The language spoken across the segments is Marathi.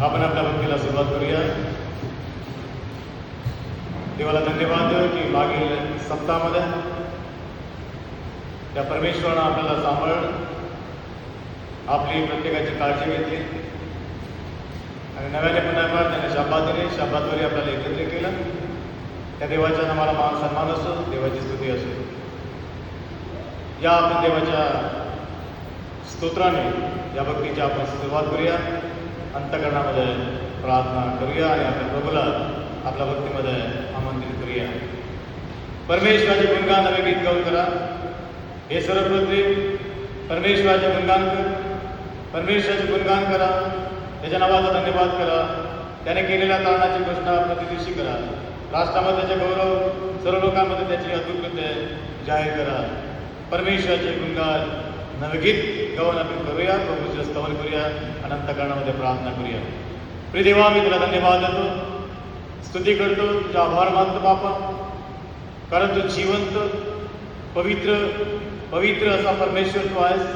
आपण आपल्या भक्तीला सुरुवात करूया. देवाला धन्यवाद की मागील सप्ताहामध्ये त्या परमेश्वरानं आपल्याला सांभाळलं, आपली प्रत्येकाची काळजी घेतली आणि नव्याने पुन्हा त्याने शाबातवरी आपल्याला एकत्र केलं. त्या देवाच्या नामाला मान सन्मान असो, देवाची स्तुती असो. या आपण देवाच्या स्तोत्राने या भक्तीची आपण सुरुवात करूया. अंतःकरणामध्ये प्रार्थना करूया आणि आपल्या प्रभूला आपल्या भक्तीमध्ये आमंत्रित करूया. परमेश्वराचे गुणगान नवे गीत गाऊन करा. हे सर्व पृथ्वी परमेश्वराचे गुणगान कर, परमेश्वराचे गुणगान करा, त्याच्या नावाचा धन्यवाद करा. त्याने केलेल्या कारणाची घोषणा प्रति दिवशी करा. राष्ट्रामध्ये त्याचे गौरव, सर्व लोकांमध्ये त्याची अद्भुतकृत्य जाहीर करा. परमेश्वराचे गुणगान नवे गीत गाऊन आपण करूया, प्रभूचे स्तवन करूया आणि अंतःकरणामध्ये प्रार्थना करूया. प्रिय देवा, मी तुला धन्यवाद देतो, स्तुती करतो, तुझा आभार मानतो बापा, कारण तू जिवंत पवित्र असा परमेश्वर तू आहेस.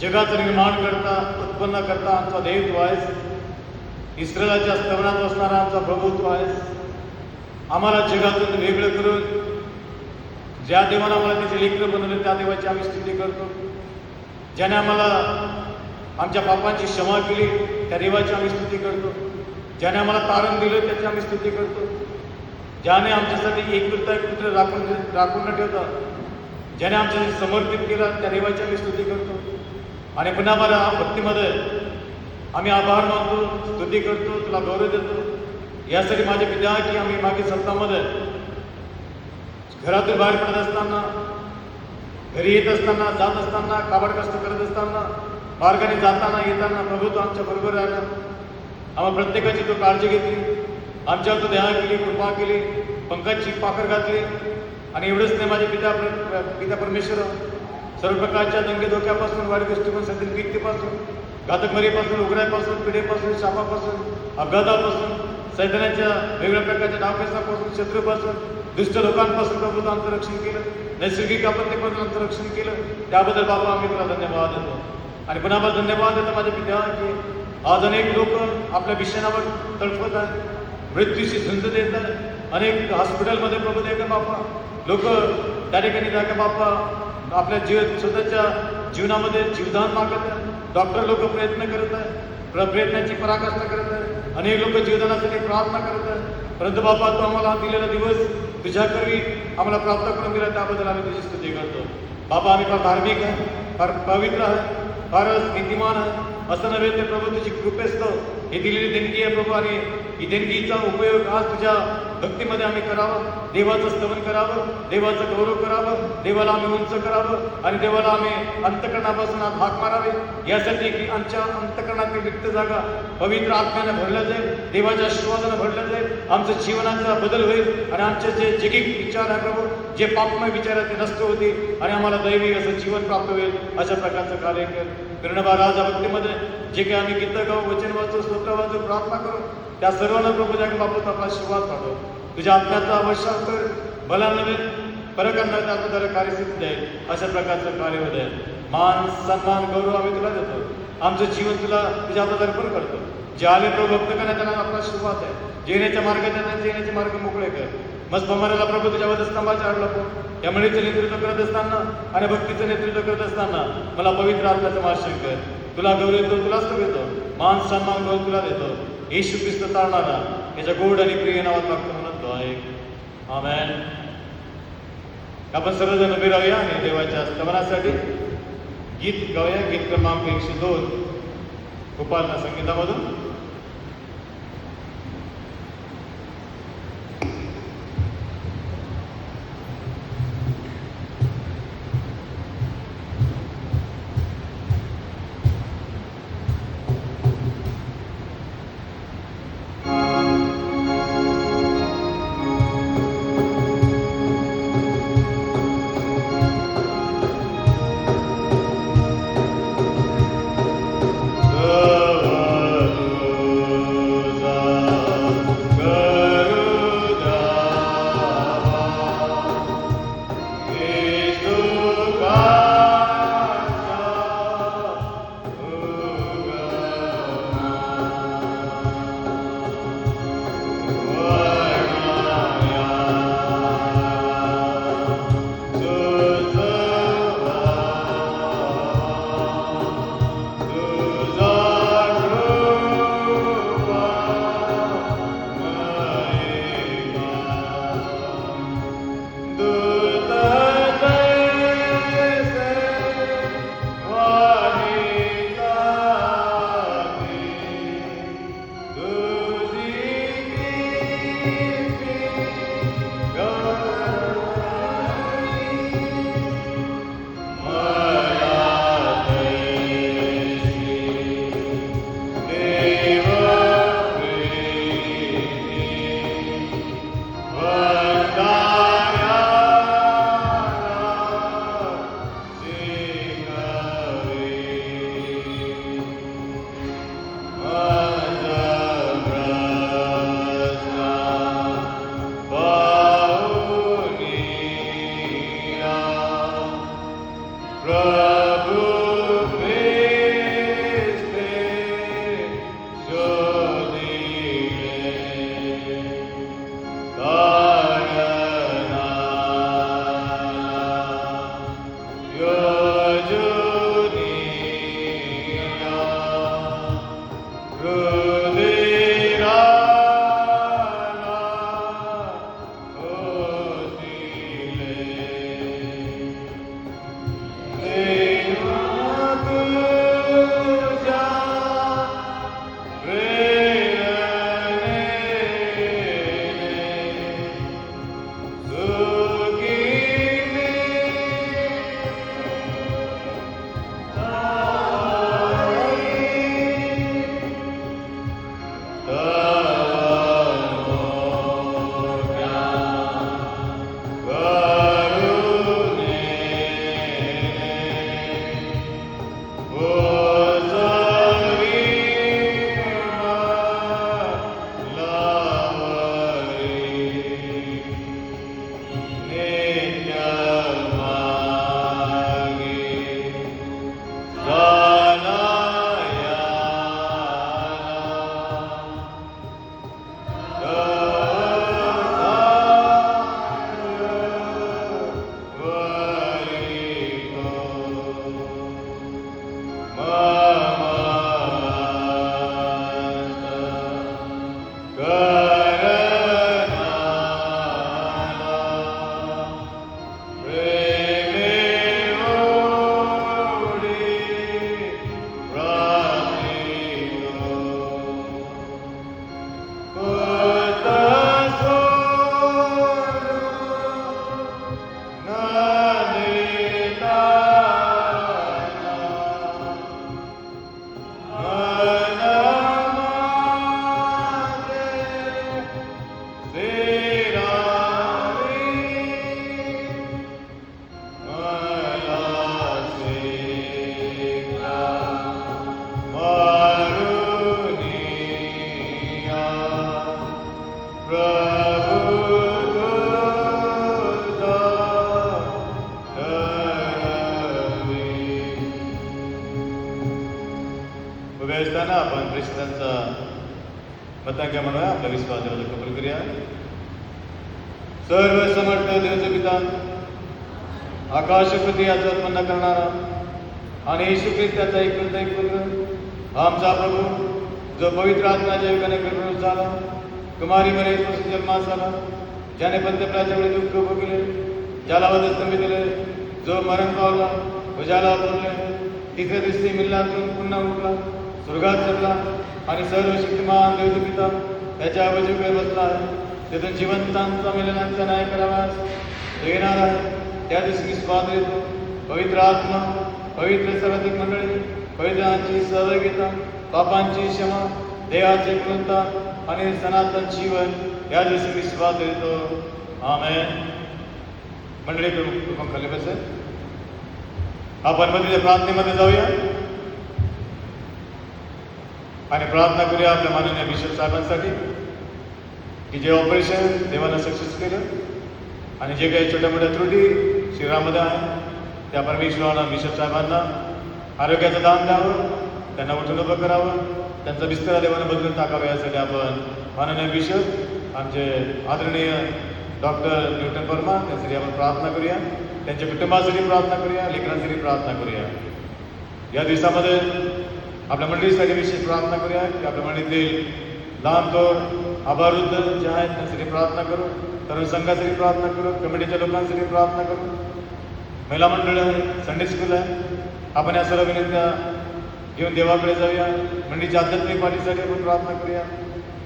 जगाचं निर्माण करता, उत्पन्न करता आमचा देव तू आहेस. इस्रायलाच्या स्तवनात असणारा आमचा प्रभू तू आहेस. आम्हाला जगातून वेगळं करून ज्या देवानं आम्हाला त्याचे लेकरं बनवले त्या देवाची आम्ही स्तुती करतो. ज्याने आम्हाला आमच्या पापांची क्षमा केली त्या देवाची आम्ही स्तुती करतो. ज्याने आम्हाला तारण दिलं त्याची आम्ही स्तुती करतो. ज्याने आमच्यासाठी एक पुत्र राखून न ठेवता ज्याने आमच्यासाठी समर्पित केला त्या देवाची आम्ही स्तुती करतो. आणि पुन्हा मला भक्तीमध्ये आम्ही आभार मानतो, स्तुती करतो, तुला गौरव देतो. यासाठी माझे पिता की आम्ही मागील सप्ताहामध्ये घरातून बाहेर पडत असताना, घरी येत असताना, जात असताना, काबड कष्ट करत असताना, मार्गाने जाताना येताना प्रभू तू आमच्या बरोबर राहिला. आम्हा प्रत्येकाची तू काळजी घेतली, आमच्यावर तू दया केली, कृपा केली, पंकजची पाखर घातली. आणि एवढंच नाही माझे पिता परमेश्वर, सर्व प्रकारच्या दंगे धोक्यापासून, वाईट गोष्टीपासून, सध्या कीर्तीपासून, घातकमरीपासून, उघड्यापासून, पिढेपासून, शापापासून, अपघातापासून, सैतानाच्या वेगवेगळ्या प्रकारच्या डावपेचापासून, शत्रूपासून, दुष्ट लोकांपासून प्रभू तू आमचं रक्षण केलं. नैसर्गिक आपत्तीपासून आमचं रक्षण केलं. त्याबद्दल बाबा आम्ही तुला धन्यवाद देतो. आणि पुन्हा मला धन्यवाद देतो माझ्या पित्या की आज अनेक लोक आपल्या बिछाण्यावर तडफत आहेत, मृत्यूशी झुंज देत आहेत. अनेक हॉस्पिटलमध्ये प्रभू दे का बापा, लोक त्या ठिकाणी जा का बापा आपल्या स्वतःच्या जीवनामध्ये जीवदान मागत आहेत. डॉक्टर लोक प्रयत्न करत आहेत, प्रयत्नाची पराकाष्ठा करत आहेत. अनेक लोक जीवदानासाठी प्रार्थना करत आहेत. परंतु बाबा तू आम्हाला दिलेला दिवस तुझ्याकरवी आम्हाला प्राप्त करून दिला, त्याबद्दल आम्ही तुझी स्तुती करतो. बाबा आम्ही फार धार्मिक आहे, फार पवित्र आहे, फारच नीतिमान आहे असं नव्हे, ते प्रभू तुझी कृपेस्तव ही दिलेली देणगी आहे प्रभू. आणि ही देणगीचा उपयोग आज तुझ्या भक्तीमध्ये आम्ही करावं, देवाचं स्तवन करावं, देवाचं गौरव करावं, देवाला आम्ही उंच करावं आणि देवाला आम्ही अंतःकरणापासून आज हाक मारावे. यासाठी की आमच्या अंतःकरणातील रिक्त जागा पवित्र आत्म्यानं भरल्या जाईल, देवाच्या आशीर्वादानं भरल्या जाईल, आमचं जीवनाचा बदल होईल आणि आमचे जे जगिक विचार आहे प्रभू, जे पापमय विचार आहेत ते नष्ट होतील आणि आम्हाला दैवी असं जीवन प्राप्त होईल. अशा प्रकारचं कार्य करणं आज भक्तीमध्ये जे काही आम्ही गीत गाऊ, वचन वाचू, स्तोत्र वाचू, प्रार्थना करू, त्या सर्वांना प्रभू ज्या बाबत आपला आशीर्वाद पाठव. तुझ्या आत्म्याचा आवश्यक कर, मला नव्हे परकांना त्याबद्दल कार्यस्थिती जाईल. अशा प्रकारचं कार्य होत आहे. मान सन्मान गौरव आम्ही तुला देतो. आमचं जीवन तुला तुझ्या हातात अर्पण करतो. जे आले प्रभू भक्त करण्यात त्यांना आपला आशीर्वाद आहे. जेण्याच्या मार्गात त्यांचे येण्याचे मार्ग मोकळे कर. मस्त बमाराला प्रभू तुझ्या वधस्तंभाच्या आडला पण या मंडळीचं नेतृत्व करत असताना आणि भक्तीचं नेतृत्व करत असताना मला पवित्र आत्म्याचं मार्गदर्शन कर. तुला गौरव देतो, तुलाच तो घेतो. मान सन्मान गौरव तुला देतो. येशू ख्रिस्त तारणारा याच्या गोड आणि प्रिय नावात मागतो म्हणतो आहे. आमेन. आपण सर्वजण उभे राहूया आणि देवाच्या स्तवनासाठी गीत गाऊया. गीत क्रमांक 102 गोपालना संगीतामधून. उभे असताना आपण प्रेषितांचा मतांक म्हणूया, आपला विश्वास देवाचा कबूल करूया. सर्व समर्थ देवाचा पिता, आकाशपती याचा उत्पन्न करणारा आणि येशू ख्रिस्त त्याचा एक पुत्र आमचा प्रभू, जो पवित्र आत्म्याच्या युगाने गर्भरूप झाला, कुमारी मरेपासून जन्मास आला, ज्याने पंतप्रधानाच्या वेळी दुःख भोगले, ज्याला वधस्तंभ दिले, जो मरण पावला व ज्याला बोलले, तिसऱ्या दिवशी मिलनातून पुन्हा उठला, स्वर्गात चढला आणि सर्व शक्तिमान देवचा पिता त्याच्या अवजीकडे बसला आहे. तिथून जिवंतांचा मिलनांचा न्याय करावास येणार आहे. त्या दिवशी विश्वास येतो पवित्र आत्मा, पवित्र सर्वाधिक मंडळी, पवित्रांची सहभागिता, पापांची क्षमा, देहाचे पूर्णता आणि सनातन जीवन, या दिवशी विश्वास येतो. आमेन. मंडळी कृपा खाली बसे. आपण मधील प्रार्थनेमध्ये जाऊया आणि प्रार्थना करूया आपल्या माननीय बिशप साहेबांसाठी की जे ऑपरेशन देवानं सक्सेस केलं आणि जे काही छोट्या मोठ्या त्रुटी शरीरामध्ये आहे त्या परमेश्वरानं बिशप साहेबांना आरोग्याचं दान द्यावं, त्यांना उठून उभं करावं, त्यांचा बिस्तरा देवानं बदलून टाकावं, यासाठी आपण माननीय बिशप आमचे आदरणीय डॉक्टर न्यूटन वर्मा त्यांच्यासाठी आपण प्रार्थना करूया, त्यांच्या कुटुंबासाठी प्रार्थना करूया, लेकरांसाठी प्रार्थना करूया. या दिवसामध्ये आपल्या मंडळीसाठी विशेष प्रार्थना करूया की आपल्या मंडळीतील लहान थोर आभारुद्ध जे आहेत त्यांच्यासाठी प्रार्थना करू, तरुण संघासाठी प्रार्थना करू, कमिटीच्या लोकांसाठी प्रार्थना करू, महिला मंडळ आहे, संडे स्कूल आहे. आपण या सर्व विनंत्या घेऊन देवाकडे जाऊया. मंडळीच्या आध्यात्मिक पाठीसाठी आपण प्रार्थना करूया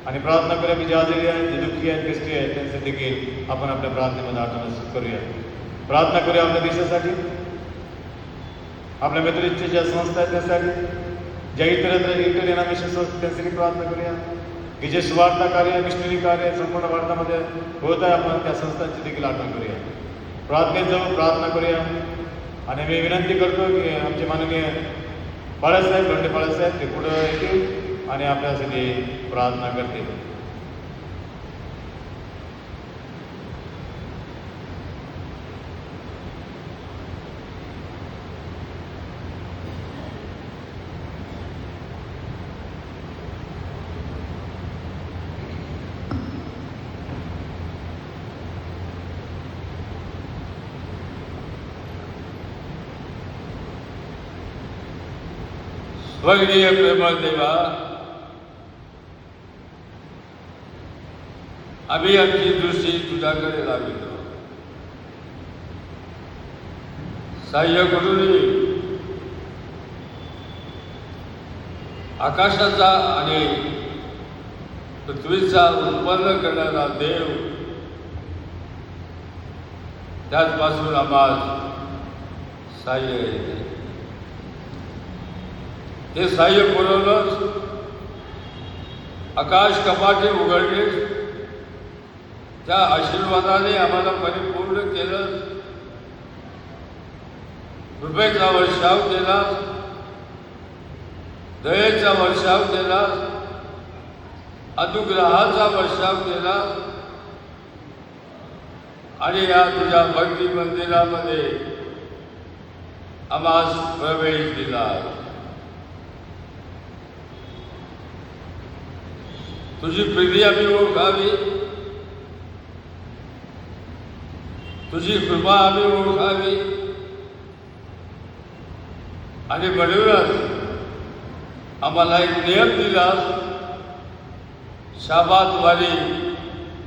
आणि प्रार्थना करूया की जे आजारी आहेत, जे दुःखी आहेत, कष्टी आहेत, त्यांसाठी देखील आपण आपल्या प्रार्थनेमध्ये आठवण करूया. प्रार्थना करूया आपल्या देशासाठी, आपल्या मित्रांची ज्या संस्था आहेत त्यासाठी, ज्या इतर येणार मिशन संस्था त्यांसाठी प्रार्थना करूया की जे सुवार्ता कार्य, मिशनरी कार्य संपूर्ण भारतामध्ये होत आहे, आपण त्या संस्थांची देखील आठवण करूया. प्रार्थनेत जाऊ, प्रार्थना करूया. आणि मी विनंती करतो की आमचे माननीय बाळासाहेब लोंढे बाळासाहेब ते पुढं येतील आणि आपल्यासाठी प्रार्थना करतील. स्वर्गीय प्रेमळ देवा, आम्ही आमची दृष्टी तुझ्याकडे लावितो. सहाय्य करून आकाशाचा आणि पृथ्वीचा उत्पन्न करणारा देव, त्याचपासून आम्हाला सहाय्य येते. हे सहाय्य पुरवलंच, आकाश कपाटे उघडले, त्या आशीर्वादाने आम्हाला परिपूर्ण केलं, कृपेचा वर्षाव केला, दयेचा वर्षाव केला, अनुग्रहाचा वर्षाव केला आणि या तुझ्या भक्ती मंदिरामध्ये आम्हास प्रवेश दिला. तुझी प्रीती आम्ही ओळखावी, तुझी कृपा आम्ही ओळखावी आणि म्हणूनच आम्हाला एक नियम दिलास, शाबातवारी,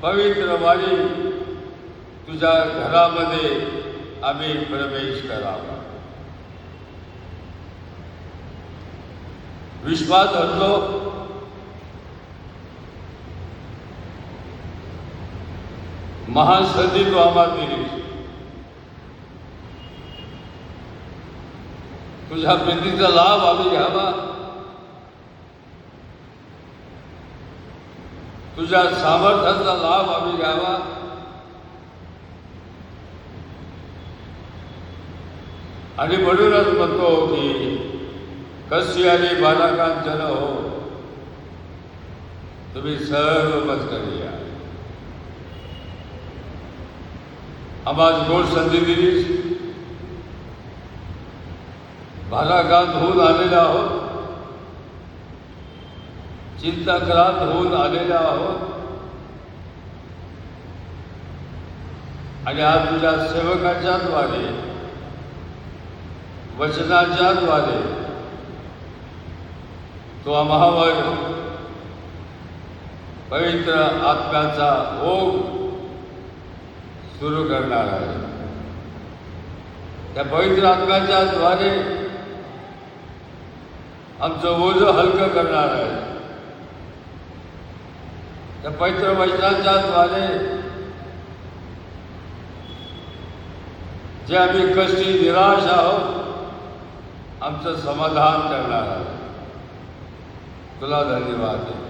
पवित्रवारी तुझ्या घरामध्ये आम्ही प्रवेश करावा. विश्वास धरतो महान संधी तू आम्हाला दिली. तुझ्या प्रीतीचा लाभ आम्ही घ्यावा, तुझ्या सामर्थ्याचा लाभ आम्ही घ्यावा आणि म्हणूनच म्हणतो की कशी आणि बालकांत जन हो, तुम्ही सर्व मस्करी या. आम्हाला गोड संधी दिलीस, भारागात होऊन आलेला आहोत, चिंताक्रांत होऊन आलेलो आहोत आणि आज तुझ्या सेवकाच्या द्वारे वचनाच्या द्वारे तो आम्हावर पवित्र आत्म्याचा ओघ सुरू करणार आहे. त्या पवित्र आत्म्याच्या द्वारे आमचं ओझं हलकं करणार आहे. त्या पवित्र वचनाच्या द्वारे जे आम्ही कष्टी निराश आहोत आमचं समाधान करणार आहे. तुला धन्यवाद आहे.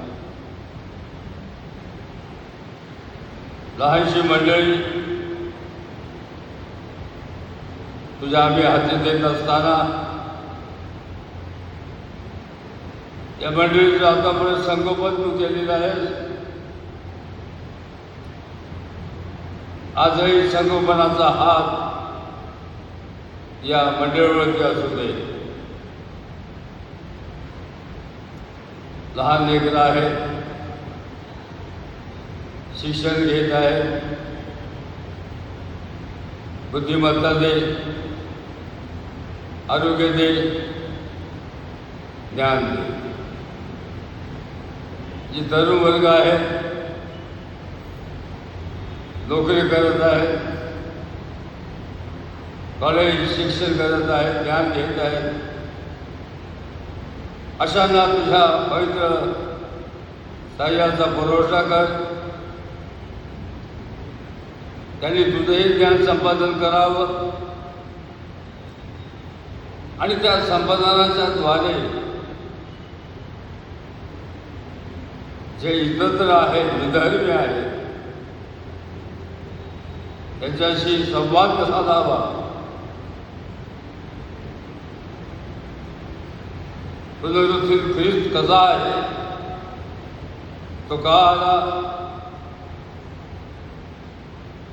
लहानशी मंडळी तुझ्या आम्ही हाती देत असताना या मंडळीचं आतापर्यंत संगोपन तू केलेलं आहे. आजही संगोपनाचा हात या मंडळीवरती असू दे. लहान लेकरं आहेत, शिक्षण घेत आहे. बुद्धिमत्ता दे, आरोग्य दे, ज्ञान दे. जी तरुण वर्ग आहे, नोकरी करत आहे, कॉलेज शिक्षण करत आहे, ज्ञान घेत आहे, अशांना तुझ्या पवित्र साह्याचा पुरवठा कर. त्यांनी तुझंही ज्ञान संपादन करावं आणि त्या संपादनाच्या द्वारे जे इतरत्र आहेत, विधर्मी आहेत, त्यांच्याशी संवाद कसा साधावा, पुनरुत्थित ख्रिस्त कसा आहे, तो का आला,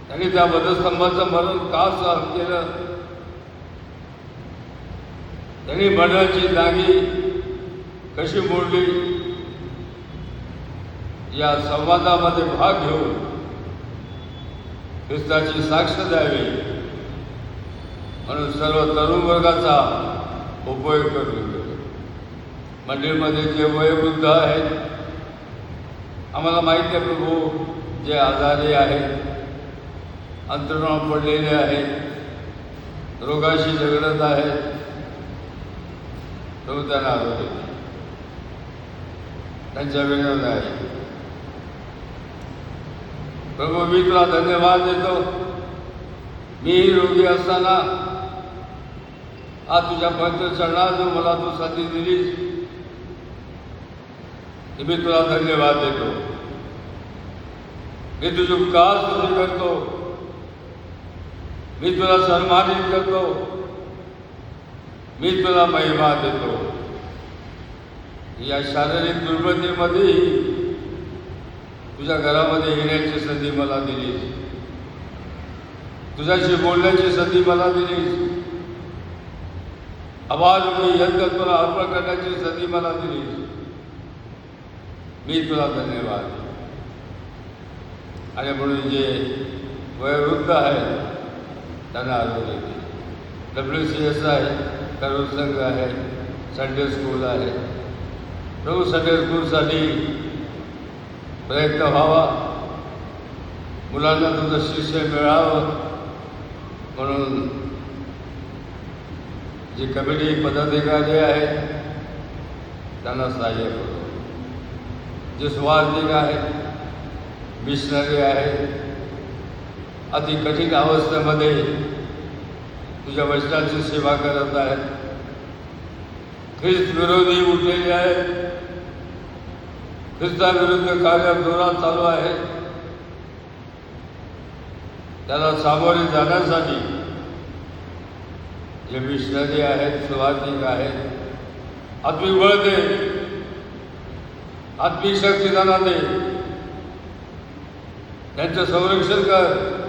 त्यांनी त्या वधस्तंभाचं मरण का सहन केलं, त्यांनी मरणाची जागी कशी मोडली, या संवादामध्ये भाग घेऊन ख्रिस्ताची साक्ष द्यावी म्हणून सर्व तरुण वर्गाचा उपयोग करून मंदिरमध्ये जे वयोवृद्ध आहेत, आम्हाला माहिती आहे प्रभू, जे आजारी आहेत, अंतरुणावर पडलेले आहेत, रोगाशी झगडत आहेत, प्रभू त्यांना आरोग्य दे. त्यांच्या विनोद आहे. प्रभू मी तुला धन्यवाद देतो. मीही रोगी असताना आज तुझ्या पवित्र चरणात जो मला तू संधी दिलीस, मी तुला धन्यवाद देतो. मी तुझे उपकार स्तुती करतो. मी तुला सन्मानित करतो. मी तुला महिमा देतो. या शारीरिक दुर्बलतेमध्ये तुझ्या घरामध्ये येण्याची संधी मला दिलीस, तुझ्याशी बोलण्याची संधी मला दिलीस, आवाज यंत्र तुला अर्पण करण्याची संधी मला दिलीस. मी तुला धन्यवाद. आणि म्हणून जे वयोवृद्ध आहेत त्यांना आरोग्य दे. WCS आहे, करूर संघ आहे, संडे स्कूल आहे. प्रभू संडे स्कूलसाठी प्रयत्न व्हावा, मुलांना तुझं शिष्य मिळावं म्हणून जे कमिटी पदाधिकारी आहेत त्यांना सहाय्य करू. जे सुवार्थिक आहेत, मिशनरी आहेत, अति कठीण अवस्थेमध्ये तुझ्या वचनाची सेवा करत आहेत, ख्रिस्त विरोधी उठलेले आहेत, ख्रिस्ताविरुद्ध कार्य जोरात चालू आहे, त्याला सामोरे जाण्यासाठी जे मिशनरी आहेत, सुवार्थिक आहेत, आत्मिक बळ दे, आत्मिक शक्ती त्यांना दे, त्यांचं संरक्षण कर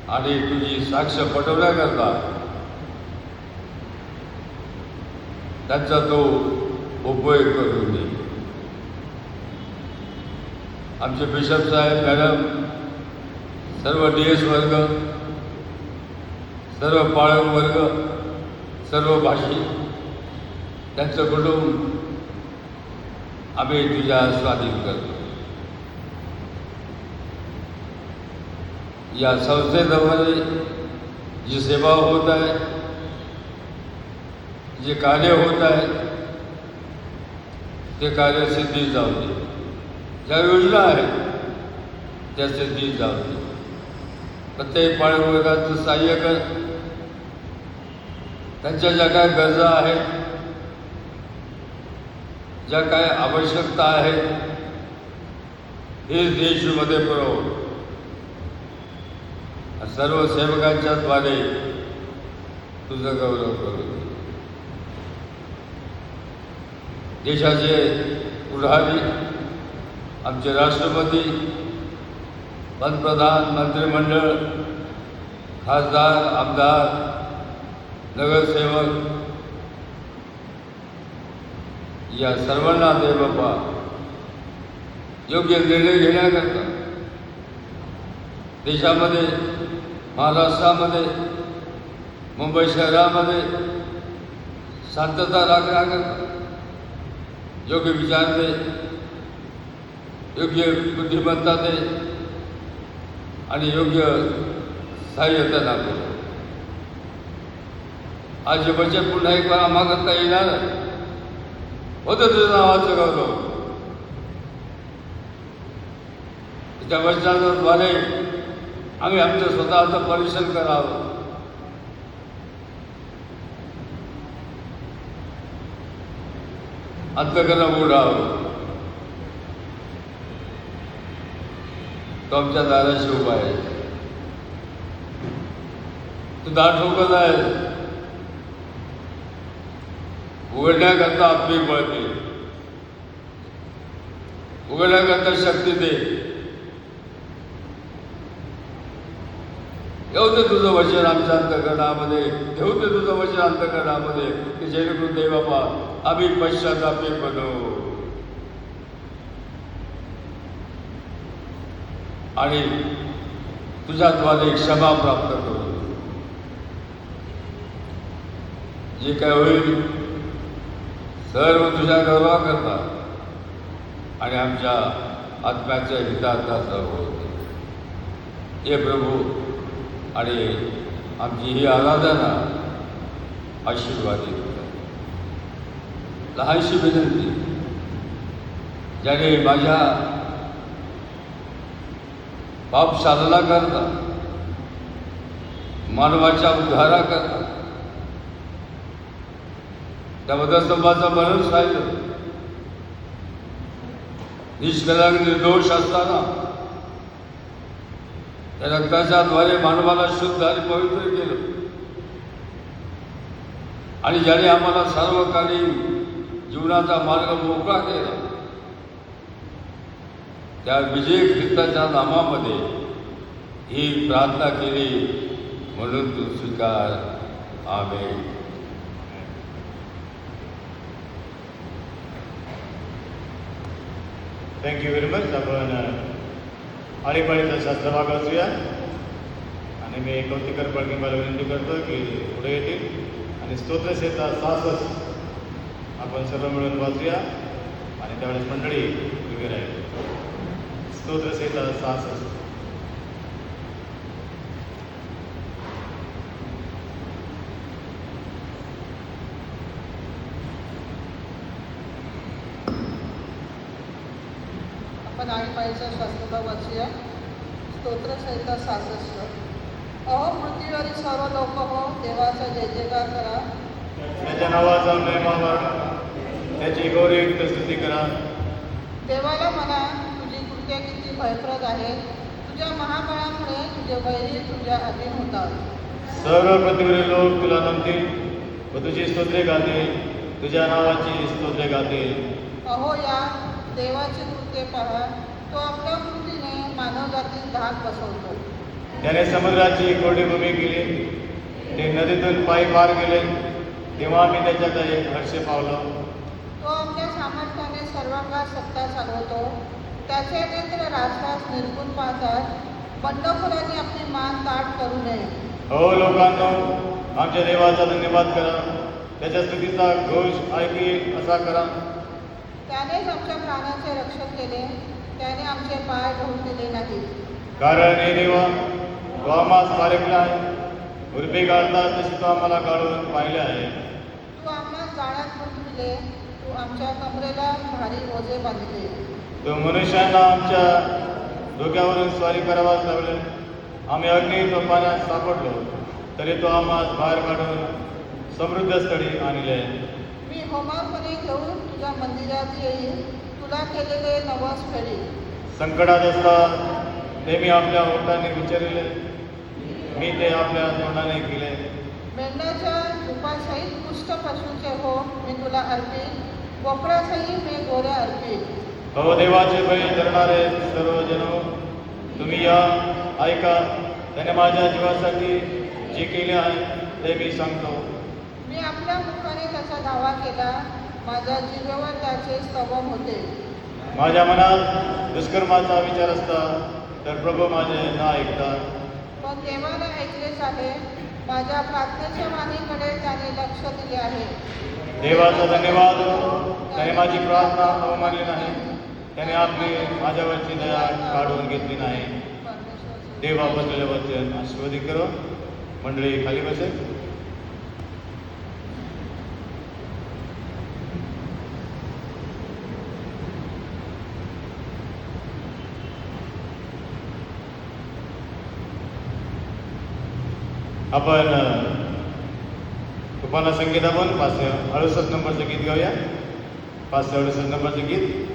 आणि तुझी साक्ष पटवण्याकरता त्यांचा तो उपयोग करून दे. आमचे बिशप साहेब, मॅडम, सर्व DS वर्ग, सर्व पाळक वर्ग, सर्व भाषिक, त्यांचं कुटुंब आम्ही तुझ्या स्वाधीन करतो. या संस्थेमध्ये जी सेवा होत आहे, जे कार्य होत आहे, ते कार्य सिद्धीत जाऊ दे. ज्या योजना आहेत त्या सिद्धीत जाऊ दे. प्रत्येक पाळक वर्गाचं सहाय्य कर. त्यांच्या ज्या काय गरजा आहेत, ज्या काय आवश्यकता आहेत, हे देशमध्ये पुरव. सर्व सेवकांच्या द्वारे तुझं गौरव करू. देशाचे पुढारी, आमचे राष्ट्रपती, पंतप्रधान, मंत्रिमंडळ, खासदार, आमदार, नगरसेवक, या सर्वांना दे बाबा योग्य निर्णय घेण्याकरता. देशामध्ये, महाराष्ट्रामध्ये, मुंबई शहरामध्ये शांतता राखण्याकरता योग्य विचार दे, योग्य बुद्धिमत्ता दे आणि योग्य सहाय्यता दाखव. आज जे बचत पुन्हा एक बार आम्हाकरता येणार होतं तुझं नावाचं गौरव. त्या वचनाद्वारे आम्ही आमचं स्वतःचं परीक्षण करावं. अंतकरण उडावं. तो आमच्या दाराशी उभा आहे. तू दार ठोकत आहे. उघडण्याकरता आपली बळ दे, उघडण्याकरता शक्ती दे. येऊ दे तुझं वचन आमच्या अंतकरणामध्ये, घेऊ दे तुझं वचन अंतकरणामध्ये, की जेणेकरून दे बाबा आम्ही पश्चातापी बनू आणि तुझ्याद्वारे क्षमा प्राप्त करू. जे काय होईल सर्व तुझ्या गौरवाकरता आणि आमच्या आत्म्याच्या हितार्थाचं होत. हे प्रभू, आणि आमची ही आराधना आशीर्वादित. लहानशी विनंती, ज्याने माझ्या पाप शालना करता, मानवाच्या उद्धाराकरता त्या वधस्तंभाचं मरण राहिलं. निष्कलंक निर्दोष असताना त्या रक्ताच्या द्वारे मानवाला शुद्ध आणि पवित्र केलं. आणि ज्याने आम्हाला सर्वकालीन जीवनाचा मार्ग मोकळा केला, त्या विजय ख्रिस्ताच्या नामामध्ये ही प्रार्थना केली, म्हणून तू स्वीकार. आमेन. Thank you very much. आपण आळीपाळीचा शास्त्र भाग वाचूया आणि मी कौतिकर पडके मला विनंती करतो की पुढे येतील आणि स्तोत्रसेता 66 आपण सर्व मिळून वाचूया आणि त्यावेळेस मंडळी उभी राहील. स्तोत्रसेता 66. आपण आळीपाळीचा शास्त्रभाग वाचूया. स्तोत्रसहिता 66. अहो पृथ्वीवरील सर्व लोक हो, देवाचा जय जयकार करा. त्याच्या नावाचा महिमा, त्याची गौरवयुक्त स्तुती करा. देवाला म्हणा, तुझी कृत्या किती भयप्रद आहे. तुझ्या महाबळामुळे तुझे वैरी तुझ्या अधीन होतात. सर्व पृथ्वीवरील लोक तुला नमतील व तुझी स्तोत्रे गातील, तुझ्या नावाची स्तोत्रे गातील. अहो या देवाचे कृत्य पहा. तो आपल्या कृतीने मानवजातीत धाक बसवतो. त्याने समुद्राची कोरडी भूमी केली, ते नदीतून पायी पार गेले, तेव्हा आम्ही त्याच्यात एक हर्ष पावलो. तो आमच्या सामर्थ्याने सर्वांगा सत्ता चालवतो. त्याचे नेत्र राष्ट्रास निर्गुण पाहतात. बंडखोरांनी आपली मान ताट करू नये. हो लोकांनो, आमच्या देवाचा धन्यवाद करा. त्याच्या स्तुतीचा घोष ऐकेल असा करा. त्यानेच आमच्या प्राणाचे रक्षण केले. त्याने आमचे पाय ढवून दिले नाहीत. कारण हे देवा, तो आम्हास पारखला आहे. उर्फे गाळतात तशी तो आम्हाला गाळून पाहिले आहे. तू आम्हाला जाळ्यात गुंतविले. तू आमच्या कमरेला भारी ओझे बांधले. तो मनुष्यांना आमच्या डोक्यावरून स्वारी करावाच लावले. आम्ही अग्नी व पाण्यात सापडलो तरी तो आम्हाला बाहेर काढून समृद्ध स्थळी आणले. मी होमार्पणे घेऊन तुझ्या मंदिरात येईल. तुला केलेले नवस फेडील. संकटात असता ते मी आपल्या ओठाने विचारले. मी ते आपल्या तोंडाने केले. मेंढ्याच्या झुपासहित पुष्ट पशूचे हो मी तुला अर्पीन. बोकडासहित मी गोऱ्या अर्पीन. हो देवाचे बळी धरणारे सर्व जन, तुम्ही या ऐका. त्याने माझ्या जीवासाठी जे केले आहे ते मी सांगतो. मी आपल्या मुखाने त्याचा दावा केला. माझ्या जिभेवर त्याचे स्तवन होते. माझ्या मनात दुष्कर्माचा विचार असता तर प्रभू माझे न ऐकता. पण देवाने ऐकलेच आहे. माझ्या प्रार्थनेच्या वाणीकडे त्याने लक्ष दिले आहे. देवाचा धन्यवाद. त्याने माझी प्रार्थना अवमानली नाही. त्याने आपली माझ्यावरची दया काढून घेतली नाही. देव बसलेले वचन आशीर्वादित करो. मंडळी खाली बसेल. आपण तुम्हाला संगीत आपण 568 नंबरचं गीत गाऊया. 568 नंबरचं गीत.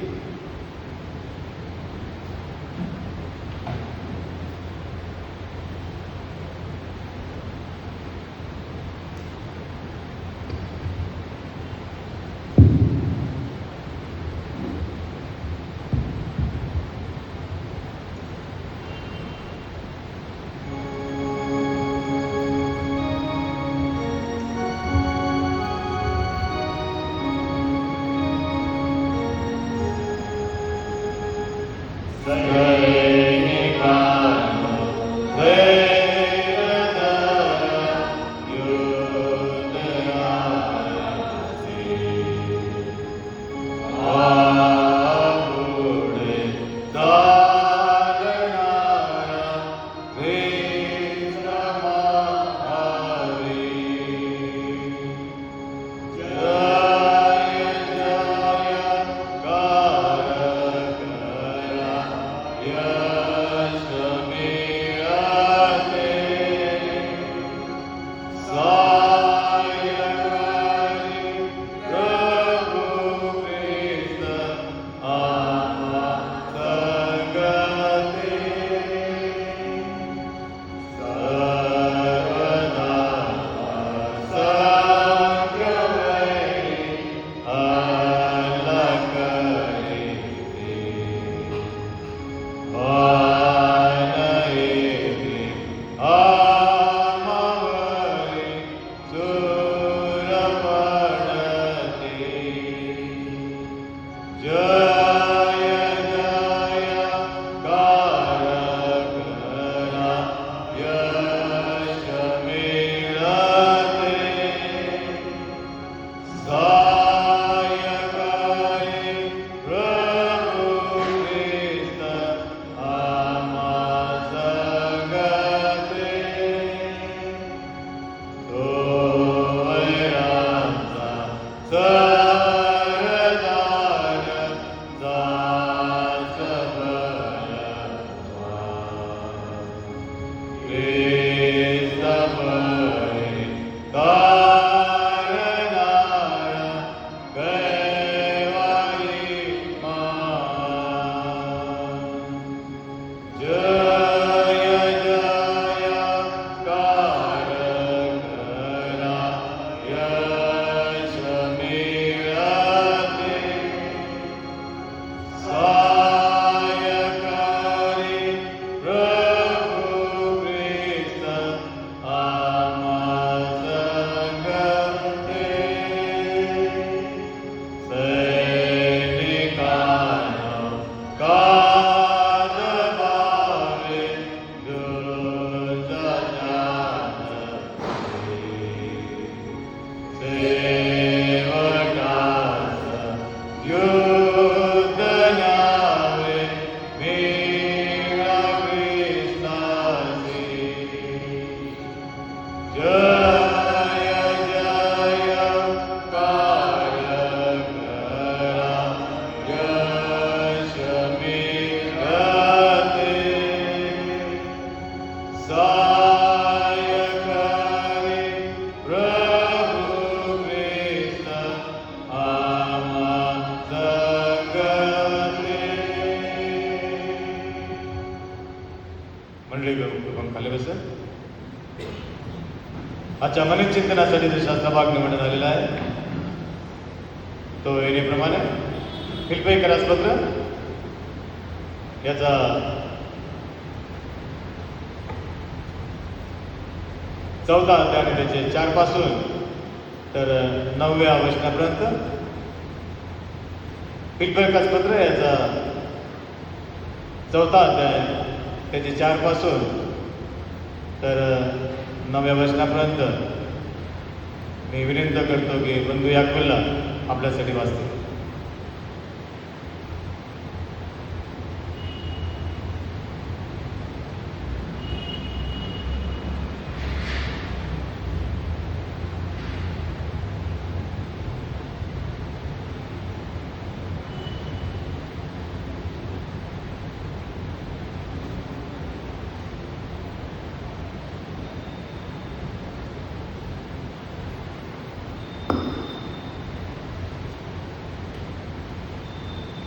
सेवकास युद्ध न्यावे मेरा ख्रिस्तासी. जय जय कार करा यश मिळते. सायकारे प्रभू ख्रिस्त आम्हा जगते. मंडळी मग खाली बसा. आजच्या मनीत चिंतनासाठी जो शास्त्रभाग निवडण्यात आलेला आहे तो येण्याप्रमाणे फिलिप्पियरास पत्र याचा 4 अध्याय आणि त्याचे 4 पासून तर 9व्या वचनापर्यंत. फिलिप्पियरास पत्र याचा 4 अध्याय त्याचे 4 पासून तर 9व्या वचनापर्यंत मी विनंती करतो की बंधू याकोबला आपल्यासाठी वाचतील.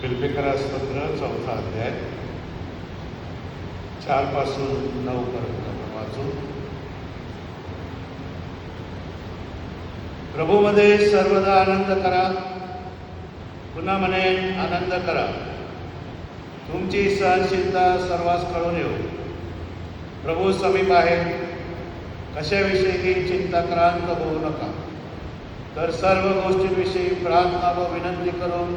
फिलिप्पियरास पत्र 4 अध्याय 4 पासून 9 पर्यंत वाचू. प्रभूमध्ये सर्वदा आनंद करा. पुन्हा म्हणे आनंद करा. तुमची सहनशीलता सर्वांस कळून येऊ. प्रभू समीप आहे. कशाविषयी चिंताक्रांत होऊ नका, तर सर्व गोष्टींविषयी प्रार्थना व विनंती करून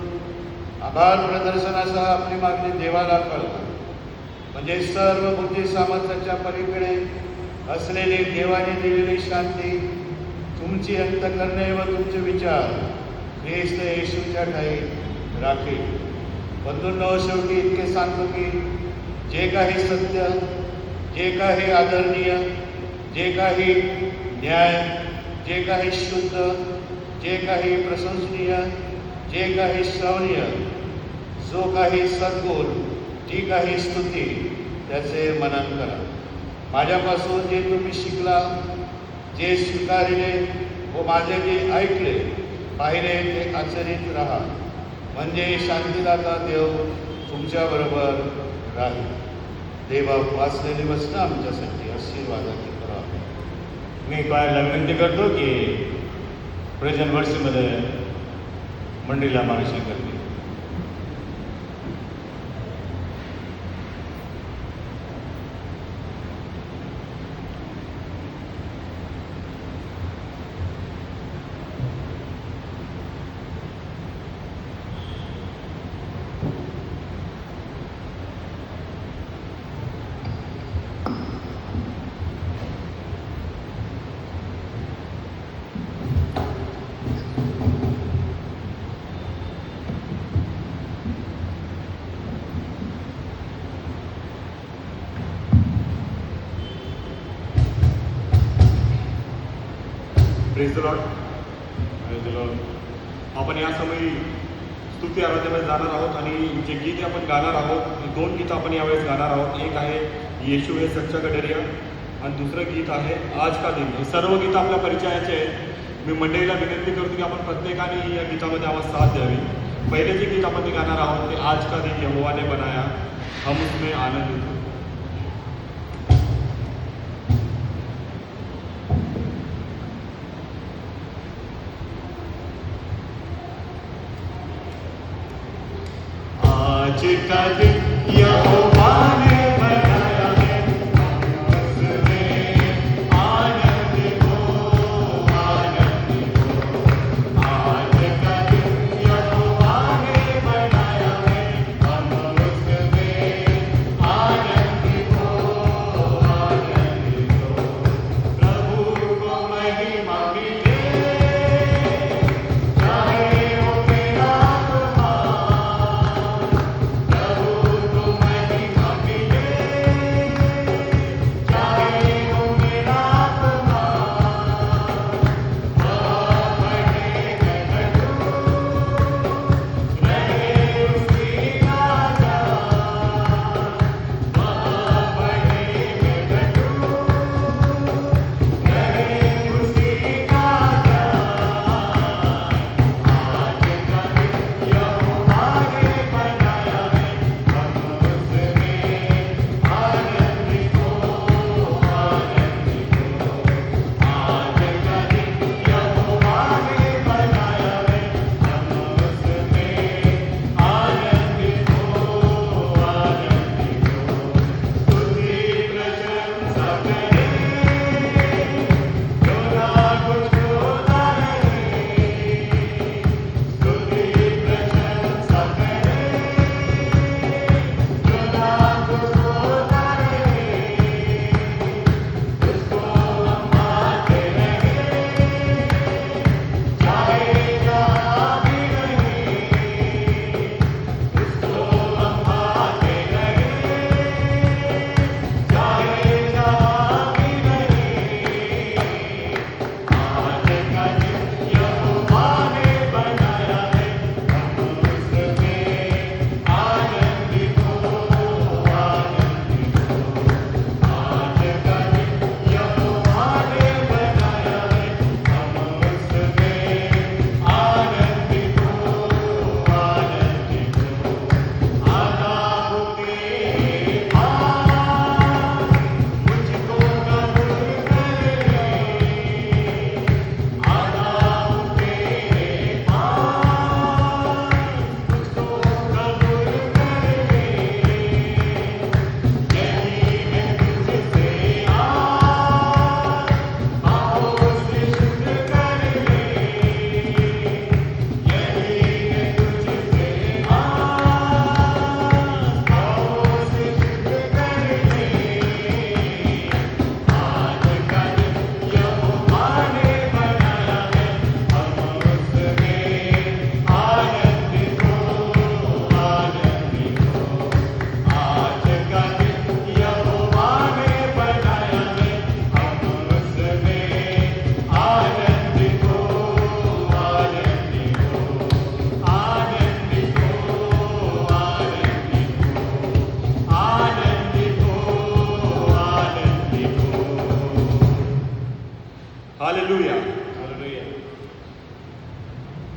आभार प्रदर्शनासह आपली मागणी देवाला कळवा. म्हणजे सर्व बुद्धी सामर्थ्याच्या पलीकडे असलेली देवाने दिलेली शांती तुमची अंतःकरणे व तुमचे विचार ख्रिस्त येशूच्या ठाई राखील. बंधूंनो, शेवटी इतके सांगतो की जे काही सत्य, जे काही आदरणीय, जे काही न्याय, जे काही शुद्ध, जे काही प्रशंसनीय, जे काही श्रवणीय, जो काही सद्गुण, जी काही स्तुती, त्याचे मनन करा. माझ्यापासून जे तुम्ही शिकला, जे स्वीकारले व माझे जे ऐकले पाहिले ते आचरित राहा. म्हणजे शांतीदाता देव तुमच्याबरोबर राहील. देवा वाचलेली वचनं आमच्यासाठी आशीर्वादाची करा. मी पाहायला विनंती करतो की प्रेझेंट वर्षीमध्ये मंडळीला मार्गदर्शन करते. Praise the Lord. आपण या समयी स्तुती आराधनेमध्ये जाणार आहोत आणि जे गीते आपण गाणार आहोत, 2 गीतं आपण यावेळेस गाणार आहोत. एक आहे येशू है सच्चा गडरिया आणि दुसरं गीत आहे आज का दिन. हे सर्व गीतं आपल्या परिचयाचे आहेत. मी मंडळीला विनंती करतो की आपण प्रत्येकाने या गीतामध्ये आवाज साथ द्यावी. पहिले जे गीत आपण गाणार आहोत ते आज का दिन यहोवा ने बनाया, हम उसमें आनंदित हो. आज का दिन यहोवा ने बनाया है, हम उसमें आनंदित हो, आनंदित हो. आज का दिन यहोवा ने बनाया है, हम उसमें आनंदित हो, आनंदित हो. प्रभु को महिमा मिले,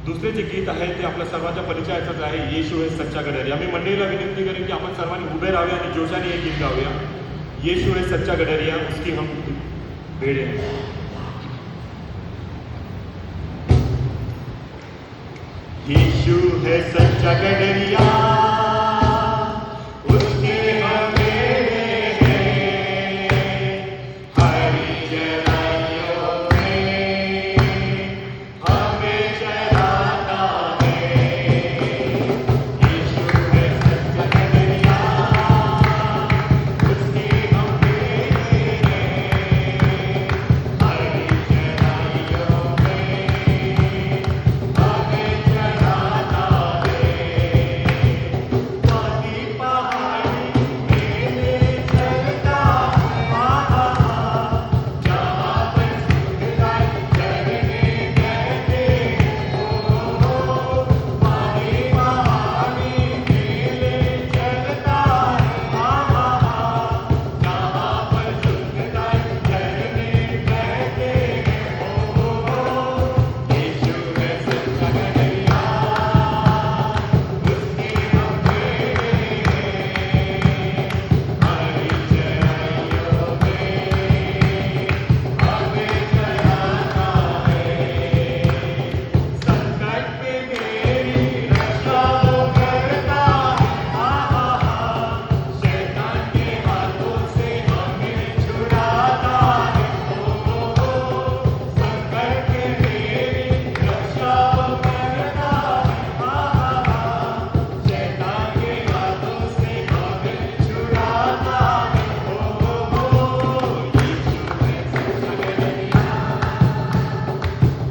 दुसरे जे गीत आहे ते आपल्या सर्वांच्या परिचयाचंच आहे, येशू हे सच्चा गडरी. आम्ही मंडळीला विनंती करेन की आपण सर्वांनी उभे राहूया आणि जोशाने हे गीत गाऊया. येशू है सच्चा गडरिया, उसकी हम भेड़े हैं. यीशु है सच्चा गडरिया, उसके हम भेड़े हैं. हरी चराइयों में हमें चराता है. यीशु है सच्चा गडरिया, उसके हम भेड़े हैं. हरी चराइयों में हमें चराता है. वादी पहाड़ी मेले चलता, जहाँ पर सुखदाई चरने कहते हो. वादी पहाड़ी मेले चलता, जहाँ पर सुखदाई चरने कहते हो. यीशु है सच्चा गडरिया, उसके हम भेड़े हैं. हरी चराइयों में हमें चराता है. संकट पे मेरी रक्षा वो करता है. शैतान के हाथों से हमें छुड़ाता है. संकट पे मेरी रक्षा वो करता है. शैतान के हाथों से हमें छुड़ाता है. यीशु है सच्चा गडरिया,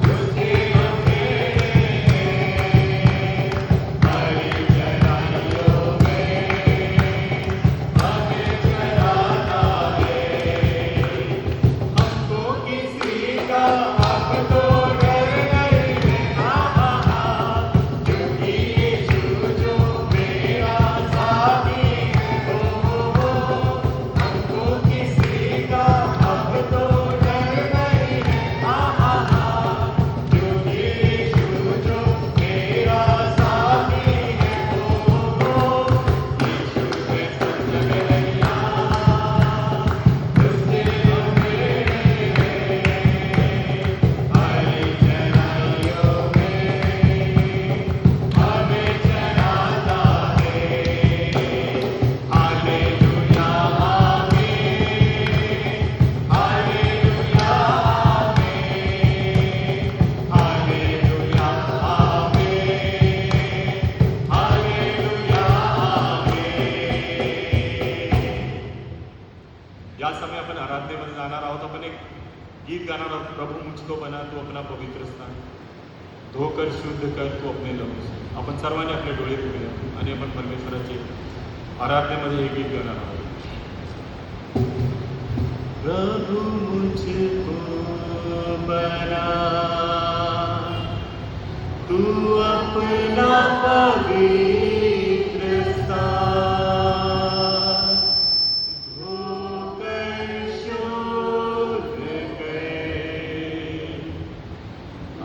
उसके हम भेड़े हैं. हरी चराइयों में हमें चराता है. हमको किसी का अब तो डर नहीं है, क्योंकि यीशु जो मेरा साथी है. हमको किसी का अब तो डर नहीं है, क्योंकि यीशु जो मेरा साथी है. यीशु है सच्चा गडरिया, उसके हम भेड़े हैं. हरी चराइयों में हमें चराता है. हालेलुया आमीन, हालेलुया आमीन, हालेलुया आमीन, हालेलुया आमीन. या समय आपण आराधनेमध्ये जाणार आहोत. आपण एक गीत गाणार आहोत, प्रभू मुझको बना तू अपना पवित्र स्थान, धोकर शुद्ध कर तू अपने लहू से. आपण सर्वांनी आपले डोळे उघडूया आणि आपण परमेश्वराचे आराधनेमध्ये हे गीत गाणार आहोत. प्रभु मुझको बना तू अपना पवित्र स्थान, धोकर शुद्ध कर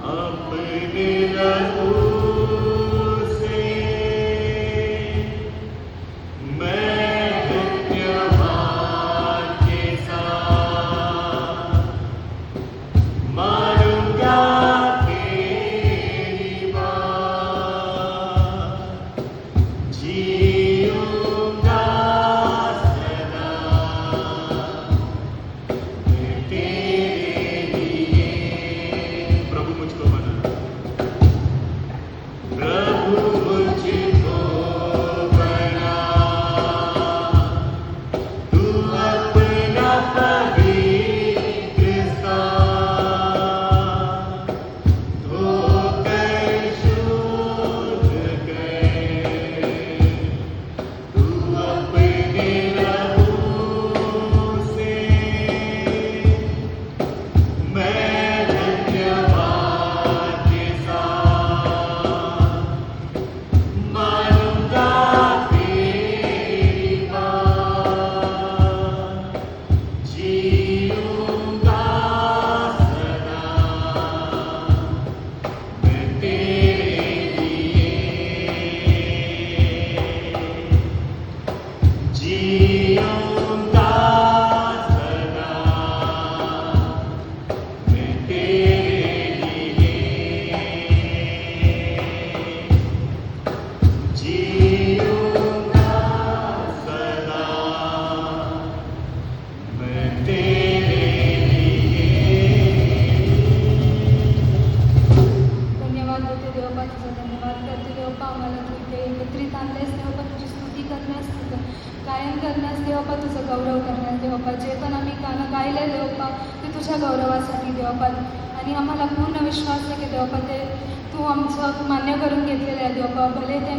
अपने लहू से. मैं नित्यवान के साथ मारूंगा तेरी बात. आम्हाला तू इथे एकत्रित आणलेस देवपा, तुझी स्तुती करण्यास, तुझं गायन करण्यास देवपा, तुझं गौरव करण्यास देवपा. जे पण आम्ही गाणं गायले देवपा ते तुझ्या गौरवासाठी देवपा. आणि आम्हाला पूर्ण विश्वास आहे की देवपा ते तू आमचं मान्य करून घेतलेलं आहे देवपा. भले ते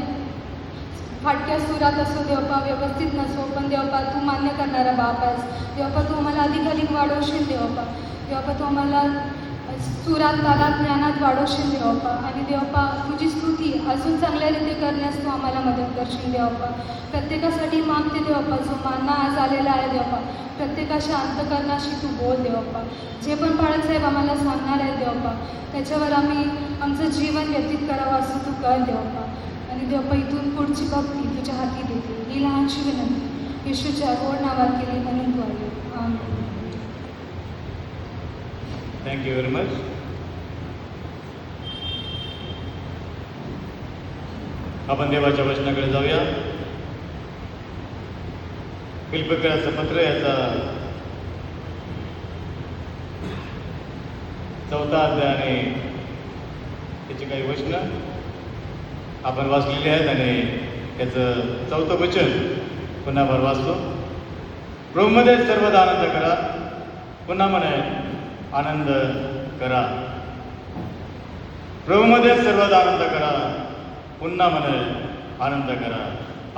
फाटक्या सुरात असो देवपा, व्यवस्थित नसो, पण देवपा तू मान्य करणारा बाप आहेस देवपा. तू आम्हाला अधिक वाढवशील देवपा. देवपा तू आम्हाला सुरात, तालात, ज्ञानात वाढवशील देवपा. आणि देवपा तुझी स्तुती अजून चांगल्या रीती करण्यास तू आम्हाला मदत करशील देवपा. प्रत्येकासाठी मागते देवपा, जो मानना आज आलेला आहे देवपा, प्रत्येकाच्या अंतकरणाशी तू बोल देवपा. जे पण बाळासाहेब आम्हाला सांगणार आहे देवपा, त्याच्यावर आम्ही आमचं जीवन व्यतीत करावं असं तू कर देवपा. आणि देवपा इथून पुढची भक्ती तुझ्या हाती देते ही लहानशी विनंती येशूच्या गोड नावात केली म्हणून तू आली. आमेन. Thank you very much. आपण देवाच्या वचनाकडे जाऊया. फिलिप्पियराचं पत्र याचा 4था अध्याय आणि त्याची काही वचनं आपण वाचलेली आहेत आणि त्याचं 4थं वचन पुन्हा भर वाचतो. प्रभूमध्ये सर्वदा आनंद करा, पुन्हा म्हणे आनंद करा. प्रभूमध्ये सर्वदा आनंद करा, पुन्हा म्हणे आनंद करा.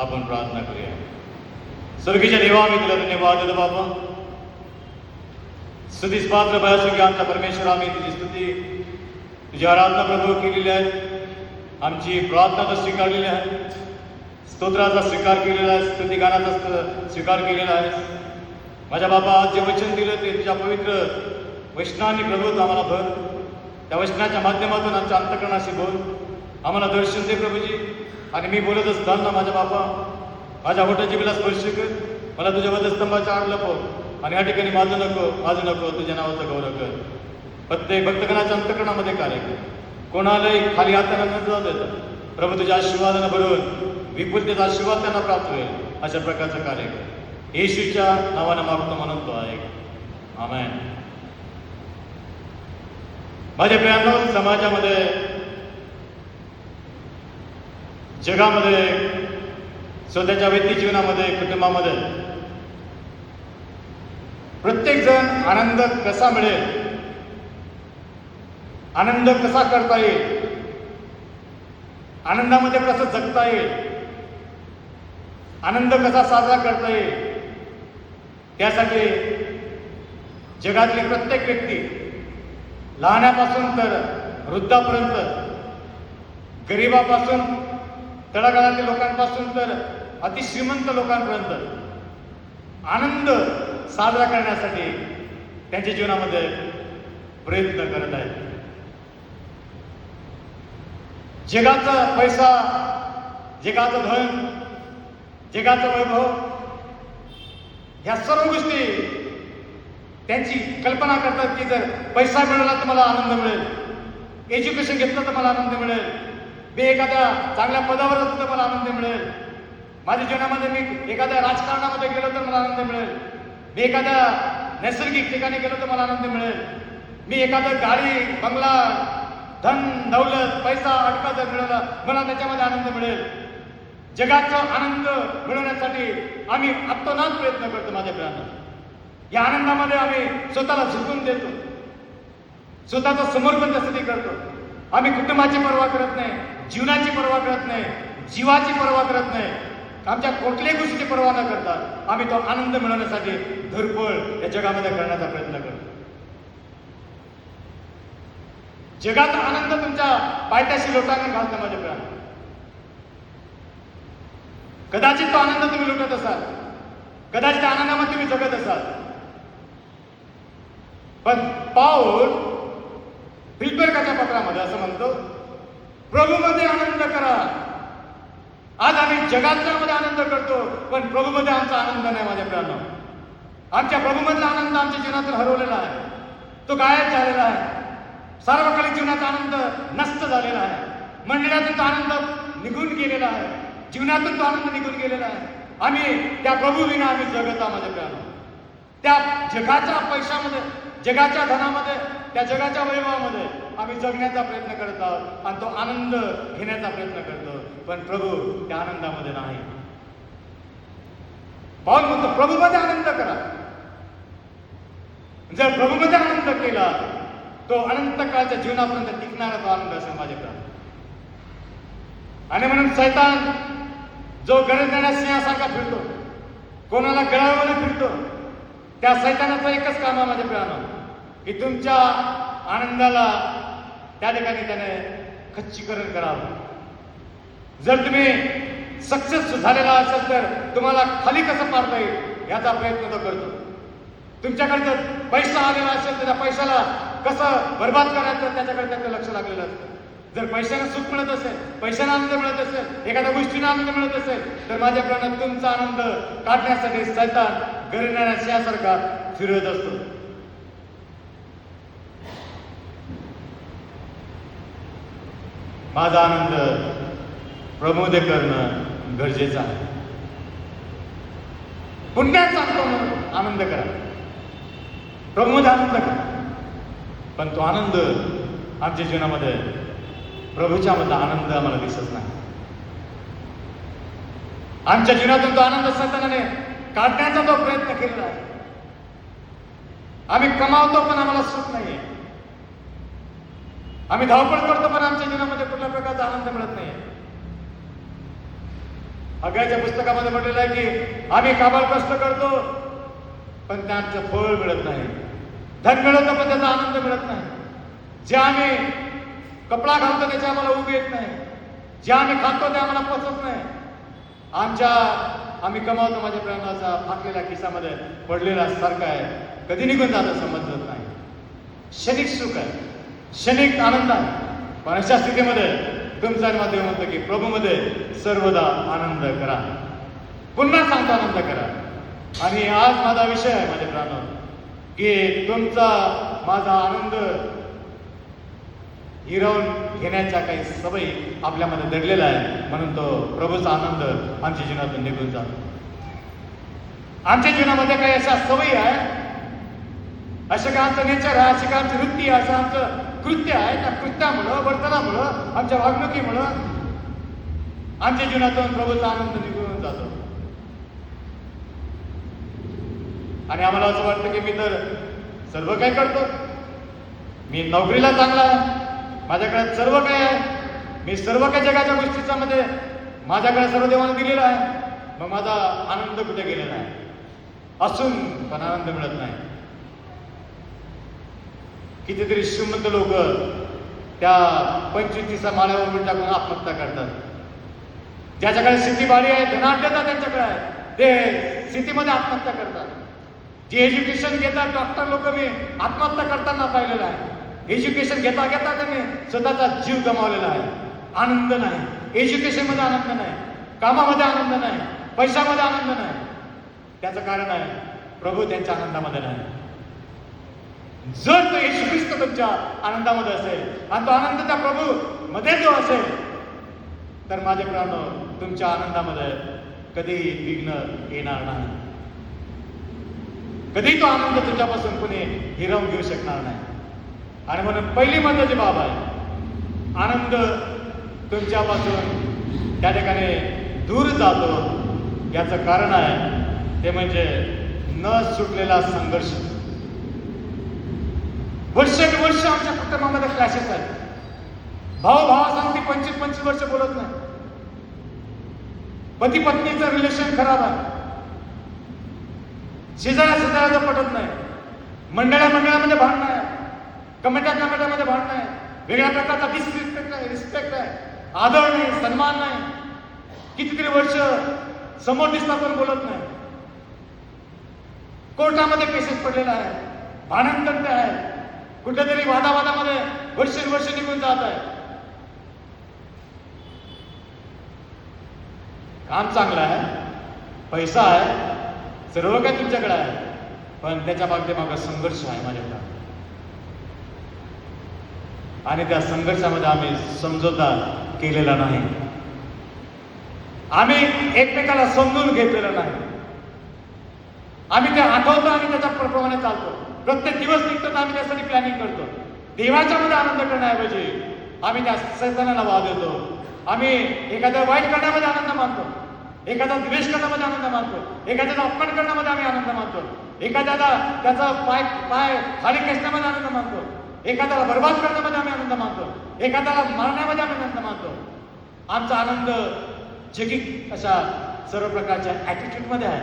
आपण प्रार्थना करूया. स्वर्गीच्या देवा, आम्ही तुला धन्यवाद देतो बाबा. स्तुतीस पात्र भयासुखी आमचा परमेश्वर, आम्ही तुझी स्तुती, तुझी आराधना प्रभू केलेली आहे. आमची प्रार्थना तर स्वीकारलेली आहे, स्तोत्राचा स्वीकार केलेला आहे, स्तुतिगानाचा स्वीकार केलेला आहे. माझ्या बाबा, आज जे वचन दिलं ते तुझ्या पवित्र वचनाने प्रभू आम्हाला भर. त्या वचनाच्या माध्यमातून आमच्या अंतकरणाशी बोल, आम्हाला दर्शन दे प्रभूजी. आणि मी बोलत असताना माझ्या बाबा, माझ्या होठाची बिला स्पर्श कर, मला तुझ्या वधस्तंभाच्या आड लपव. आणि या ठिकाणी माझं नको तुझ्या नावाचा गौरव कर. प्रत्येक भक्तगणाच्या अंतकरणामध्ये कार्य कर. कोणालाही खाली हाताने न जाऊ देता प्रभू तुझ्या आशीर्वादानं भरून विपुलतेचा आशीर्वाद त्यांना प्राप्त होईल अशा प्रकारचं कार्य कर. येशूच्या नावानं मागतो म्हणून तो आहे. आमेन. माझ्या प्रियांनो, समाजामध्ये, जगामध्ये, स्वतःच्या व्यक्ती जीवनामध्ये, कुटुंबामध्ये प्रत्येक जण आनंद कसा मिळेल, आनंद कसा करता येईल, आनंदामध्ये कसं जगता येईल, आनंद कसा साजरा करता येईल, त्यासाठी जगातली प्रत्येक व्यक्ती, लहानापासून तर वृद्धापर्यंत, गरिबापासून तळागाळातील लोकांपासून तर अतिश्रीमंत लोकांपर्यंत आनंद साजरा करण्यासाठी त्यांच्या जीवनामध्ये प्रयत्न करत आहेत. जगाचा पैसा, जगाचं धन, जगाचं वैभव, ह्या सर्व गोष्टी त्यांची कल्पना करतात की जर पैसा मिळाला तर मला आनंद मिळेल, एज्युकेशन घेतलं तर मला आनंद मिळेल, मी एखाद्या चांगल्या पदावर असतो तर मला आनंद मिळेल, माझ्या जीवनामध्ये मी एखाद्या राजकारणामध्ये गेलो तर मला आनंद मिळेल, मी एखाद्या नैसर्गिक ठिकाणी गेलो तर मला आनंद मिळेल, मी एखादं गाडी, बंगला, धन, दौलत, पैसा, अडका जर मिळवला मला त्याच्यामध्ये आनंद मिळेल. जगाचा आनंद मिळवण्यासाठी आम्ही अतोनात प्रयत्न करतो. माझ्या प्रियांनो, या आनंदामध्ये आम्ही स्वतःला झुकून देतो, स्वतःचं समर्पण त्यासाठी करतो. आम्ही कुटुंबाची पर्वा करत नाही, जीवनाची पर्वा करत नाही, जीवाची पर्वा करत नाही, आमच्या कुठल्याही गोष्टीची पर्वा न करता आम्ही तो आनंद मिळवण्यासाठी धडपड या जगामध्ये करण्याचा प्रयत्न करतो. जगाचा आनंद तुमच्या पायथ्याशी लोटांगण घालतो. माझ्या प्रियांनो, कदाचित तो आनंद तुम्ही लुटत असाल, कदाचित आनंदामध्ये तुम्ही जगत असाल, पण पाऊल फिलिप्पियराच्या पत्रामध्ये असं म्हणतो, प्रभूमध्ये आनंद करा. आज आम्ही जगाच्यामध्ये आनंद करतो, पण प्रभूमध्ये आमचा आनंद नाही. माझ्या प्रियांनो, आमच्या प्रभूमधला आनंद आमच्या जीवनातून हरवलेला आहे, तो गायब झालेला आहे. सार्वकालिक जीवनाचा आनंद नष्ट झालेला आहे, मंडळातून तो आनंद निघून गेलेला आहे, जीवनातून तो आनंद निघून गेलेला आहे. आम्ही त्या प्रभूविना आम्ही जगत आहोत. माझ्या प्रियांनो, त्या जगाच्या पैशामध्ये, जगाच्या धनामध्ये, त्या जगाच्या वैभवामध्ये आम्ही जगण्याचा प्रयत्न करत आहोत आणि तो आनंद घेण्याचा प्रयत्न करतो. पण प्रभू त्या आनंदामध्ये नाही. पाऊल म्हणतो प्रभूमध्ये आनंद करा. जर प्रभूमध्ये आनंद केला तो अनंत काळच्या जीवनापर्यंत टिकणारा तो आनंद असेल माझ्याकडे. आणि म्हणून सैतान जो गरजणाऱ्या सिंहासारखा फिरतो, कोणाला गळावून फिरतो, त्या सैतानाचं एकच काम आहे माझ्या प्रियानं, की तुमच्या आनंदाला त्या ठिकाणी त्याने खच्चीकरण करावं. जर तुम्ही सक्सेस झालेला असेल तर तुम्हाला खाली कसं पाडता येईल याचा प्रयत्न तो करतो. तुमच्याकडे जर पैसा आलेला असेल तर त्या पैशाला कसं बर्बाद करायचं त्याच्याकडे त्याचं लक्ष लागलेलं असतं. जर पैशाला सुख मिळत असेल, पैशाला आनंद मिळत असेल, एखाद्या गोष्टीला आनंद मिळत असेल तर माझ्या प्राणात तुमचा आनंद काढण्यासाठी सैतान गरजणाऱ्या सिंहासारखा फिरत असतो. माझा आनंद प्रमोद करणं गरजेचं आहे. पुण्यात सांगतो म्हणून आनंद करा, प्रमोद आनंद करा, पण तो आनंद आमच्या जीवनामध्ये प्रभूच्या मधला आनंद आम्हाला दिसत नाही. आमच्या जीवनातून तो आनंद सैतानाने काढण्याचा तो प्रयत्न केलेला आहे. आम्ही कमावतो पण आम्हाला सुख नाहीये. आम्ही धावपळ करतो पण आमच्या जीवनामध्ये कुठल्या प्रकारचा आनंद मिळत नाहीये. अगळ्याच्या पुस्तकामध्ये म्हटलेलं आहे की आम्ही काबाड कष्ट करतो पण त्यांचं फळ मिळत नाही. धन मिळतं पण त्याचा आनंद मिळत नाही. जे आम्ही कपडा घालतो त्याची आम्हाला उब येत नाही. जे आम्ही खातो ते आम्हाला पचत नाही. आम्ही कमावतो माझ्या प्राणाचा फाकलेल्या खिसामध्ये पडलेला सारखा आहे, कधी निघून जातं समजत नाही. क्षणिक सुख आहे, क्षणिक आनंद आहे. पण अशा स्थितीमध्ये तुमचा माध्यम म्हणतो की प्रभूमध्ये सर्वदा आनंद करा. पुन्हा सांगतो आनंद करा. आणि आज माझा विषय आहे माझ्या प्राणावर की तुमचा माझा आनंद हिरावून घेण्याच्या काही सवयी आपल्यामध्ये दडलेला आहे. म्हणून तो प्रभूचा आनंद आमच्या जीवनातून निघून जातो. आमच्या जीवनामध्ये काही अशा सवयी आहे, असं काय आमचं नेचर आहे, अशी काय आमची वृत्ती आहे, असं आमचं कृत्य आहे. त्या कृत्यामुळं, वर्तनामुळं, आमच्या वागणुकीमुळं आमच्या जीवनातून प्रभूचा आनंद निघून जातो. आणि आम्हाला असं वाटतं की मी तर सर्व काही करतो, मी नोकरीला चांगला आहे, माझ्याकडे सर्व काही आहे, मी सर्व काही जगाच्या गोष्टीचा मध्ये माझ्याकडे सर्व देवाने दिलेला आहे, मग माझा आनंद कुठे गेलेला आहे. असून पण आनंद मिळत नाही. कितीतरी श्रीमंत लोक त्या 25-30 माळ्यावर टाकून आत्महत्या करतात. ज्याच्याकडे शेतीबाडी आहे, धनाढ्यता त्यांच्याकडे आहे, ते शेतीमध्ये आत्महत्या करतात. जे एज्युकेशन घेतात डॉक्टर लोक मी आत्महत्या करताना पाहिलेलं आहे. एज्युकेशन घेता घेता त्यांनी स्वतःचा जीव गमावलेला आहे. आनंद नाही, एज्युकेशन मध्ये आनंद नाही, कामामध्ये आनंद नाही, पैशामध्ये आनंद नाही. त्याचं कारण आहे प्रभू त्यांच्या आनंदामध्ये नाही. जर तो येशू ख्रिस्त तुमच्या आनंदामध्ये असेल आणि तो आनंद त्या प्रभू मध्ये जो असेल तर माझे प्राण तुमच्या आनंदामध्ये कधीही विघ्न येणार नाही. कधी तो आनंद तुमच्यापासून कुणी हिरावून घेऊ शकणार नाही. आणि म्हणून पहिली महत्वाची बाब आहे, आनंद तुमच्यापासून त्या ठिकाणी दूर जातो. याचं कारण आहे ते म्हणजे न सुटलेला संघर्ष. वर्षानुवर्ष आमच्या कुटुंबामध्ये क्लॅशेस आहेत. भाऊ भावासंगती 25-25 वर्ष बोलत नाही. पती पत्नीचं रिलेशन खराब आहे. शेजाऱ्याचं पटत नाही. मंडळामध्ये भांडणं आहे, कमिट्यामध्ये भांडणं आहे, वेगळ्या प्रकारचा डिसरिस्पेक्ट आहे, रिस्पेक्ट आहे, आदर नाही, सन्मान नाही. कितीतरी वर्ष समोर दिसता पण बोलत नाही. कोर्टामध्ये केसेस पडलेला आहे, भांडण आहे, कुठेतरी वादावादामध्ये वर्ष निघून जात आहे. काम चांगलं आहे, पैसा आहे, सर्व काही तुमच्याकडे आहे, पण त्याच्या मागे संघर्ष आहे माझ्याकडे. आणि त्या संघर्षामध्ये आम्ही समझोता केलेला नाही. आम्ही एकमेकाला समजून घेतलेलं नाही. आम्ही ते आठवतो आणि त्याच्या प्रमाणे चालतो. प्रत्येक दिवस निघतो तर आम्ही त्यासाठी प्लॅनिंग करतो. देवाच्या मध्ये आनंद करण्याऐवजी आम्ही त्या सैतानाला वाद देतो. आम्ही एखाद्या वाईट करण्यामध्ये आनंद मानतो, एखादा द्वेष करण्यामध्ये आनंद मानतो, एखाद्याचा अपमान करण्यामध्ये आम्ही आनंद मानतो, एखाद्याला त्याचा पाय पाय खाली खेचण्यामध्ये आनंद मानतो, एखाद्याला बर्बाद करण्यामध्ये आम्ही आनंद मानतो, एखाद्याला मारण्यामध्ये आम्ही आनंद मानतो. आमचा आनंद जगिक अशा सर्व प्रकारच्या ॲटिट्यूडमध्ये आहे,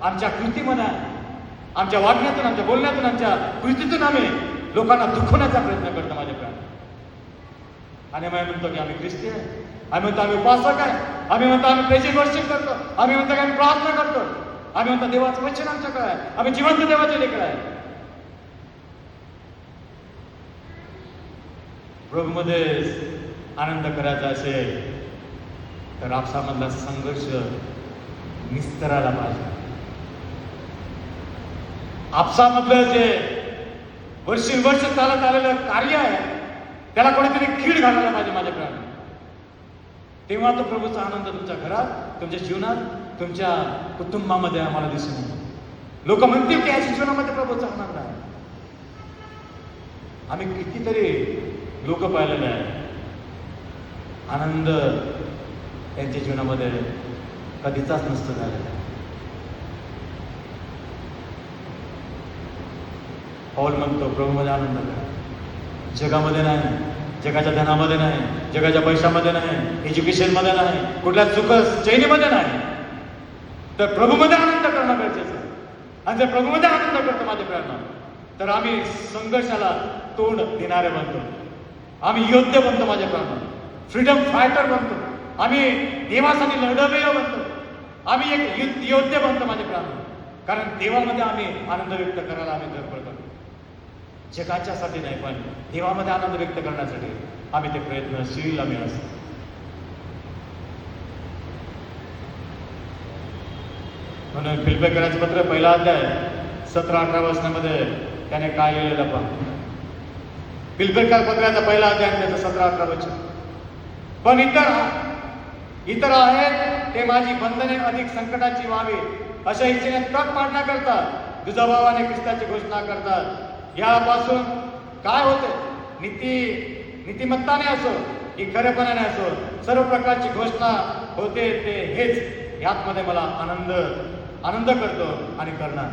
आमच्या कृतीमध्ये आहे, आमच्या वागण्यातून, आमच्या बोलण्यातून, आमच्या कृतीतून आम्ही लोकांना दुखवण्याचा प्रयत्न करतो माझे प्राण. आणि आम्ही म्हणतो की आम्ही ख्रिस्ती आहे, आम्ही म्हणतो आम्ही उपासक आहे, आम्ही म्हणतो आम्ही प्रेझेंट वर्शिप करतो, आम्ही म्हणतो की आम्ही प्रार्थना करतो, आम्ही म्हणतो देवाचं वचन आमच्याकडे आहे, आम्ही जिवंत देवाचे लेकर आहे. प्रभूमध्ये आनंद करायचा असेल तर आपसामधला संघर्ष निस्तरायला पाहिजे. आपसामधलं जे वर्षानुवर्ष चालत आलेलं कार्य आहे त्याला कोणीतरी खीड घालायला पाहिजे माझ्या प्राण. तेव्हा तो प्रभूचा आनंद तुमच्या घरात, तुमच्या जीवनात, तुमच्या कुटुंबामध्ये आम्हाला दिसून येतो. लोक म्हणतील की याच्या जीवनामध्ये प्रभूचा आनंद आहे. आम्ही कितीतरी लोक पाहिलेले आहे, आनंद त्यांच्या जीवनामध्ये कधीचाच नसतो झालेला. पौल म्हणतो प्रभूमध्ये आनंद करा. जगामध्ये नाही, जगाच्या धनामध्ये नाही, जगाच्या पैशामध्ये नाही, एज्युकेशनमध्ये नाही, कुठल्या चुक चैनीमध्ये नाही, तर प्रभूमध्ये आनंद करणं गरजेचं आहे. आणि जर प्रभूमध्ये आनंद करतो माझे प्राण तर आम्ही संघर्षाला तोंड देणारे बनतो, आम्ही योद्धे बनतो माझे प्राण, फ्रीडम फायटर बनतो, आम्ही देवासाठी लढवय्ये बनतो, आम्ही एक योद्धे बनतो माझे प्राण. कारण देवामध्ये आम्ही आनंद व्यक्त करायला आम्ही धडपड करतो. जगाच्यासाठी नाही पण देवामध्ये आनंद व्यक्त करण्यासाठी आम्ही ते प्रयत्नशील आम्ही असतो. म्हणून फिलिप्पियरांचं पत्र पहिला अध्याय 17-18 वचनामध्ये त्याने काय लिहिलेलं पहा. फिलिप्पियर पत्राचा पहिला अध्याय त्याचं 17-18 वचन. पण इतर आहेत ते माझी बंधने अधिक संकटाची व्हावी अशा इच्छेने तग पाडण्याकरता दुजाभावाने ख्रिस्ताची घोषणा करतात. यापासून काय होते? नीतिमत्ताने असो की खरेपणाने असो सर्व प्रकारची घोषणा होते ते हेच. यातमध्ये मला आनंद करतो आणि करणार.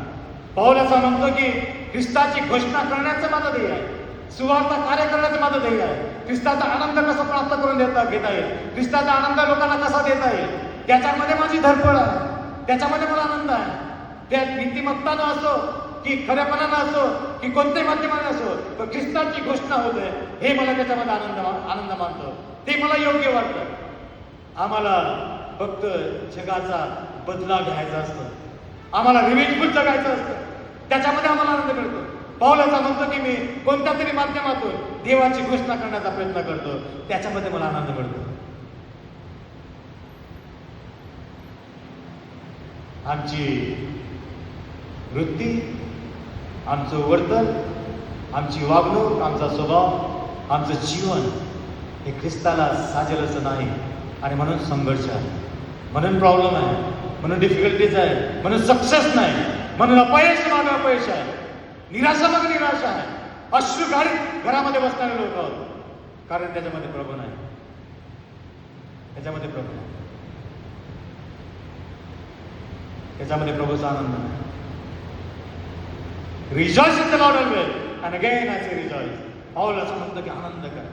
पौल असा म्हणतो की ख्रिस्ताची घोषणा करण्याचं माझं ध्येय आहे, सुवार्ता कार्य करण्याचं माझं ध्येय आहे. ख्रिस्ताचा आनंद कसा प्राप्त करून घेता येईल, ख्रिस्ताचा आनंद लोकांना कसा देता येईल, त्याच्यामध्ये माझी धडपड आहे, त्याच्यामध्ये मला आनंद आहे. त्या नीतिमत्तानं असो की खऱ्यापणानं असो की कोणत्याही माध्यमाने असो पण ख्रिस्ताची घोषणा होते हे मला त्याच्यामध्ये आनंद मानतो, ते मला योग्य वाटतं. आम्हाला फक्त जगाचा बदला घ्यायचा असतो, आम्हाला रिव्हेंजफुल जगायचं असतं, त्याच्यामध्ये आम्हाला आनंद मिळतो. पौल असा म्हणतो की मी कोणत्या तरी माध्यमातून देवाची घोषणा करण्याचा प्रयत्न करतो, त्याच्यामध्ये मला आनंद मिळतो. आमची वृत्ती, आमचं वर्तन, आमची वागणूक, आमचा स्वभाव, आमचं जीवन हे ख्रिस्ताला साजेल असं नाही. आणि म्हणून संघर्ष आहे, म्हणून प्रॉब्लेम आहे, म्हणून डिफिकल्टीज आहे, म्हणून सक्सेस नाही, म्हणून अपयश मागे अपयश आहे, निराशा मागे निराशा आहे, अश्रू गाडीत घरामध्ये बसणारे लोक आहोत. कारण त्याच्यामध्ये प्रभू नाही, त्याच्यामध्ये प्रभू नाही, त्याच्यामध्ये प्रभूचा आनंद नाही. Rejoice in the Lord always, and again I say rejoice. Paul असं म्हणतं की आनंद करा.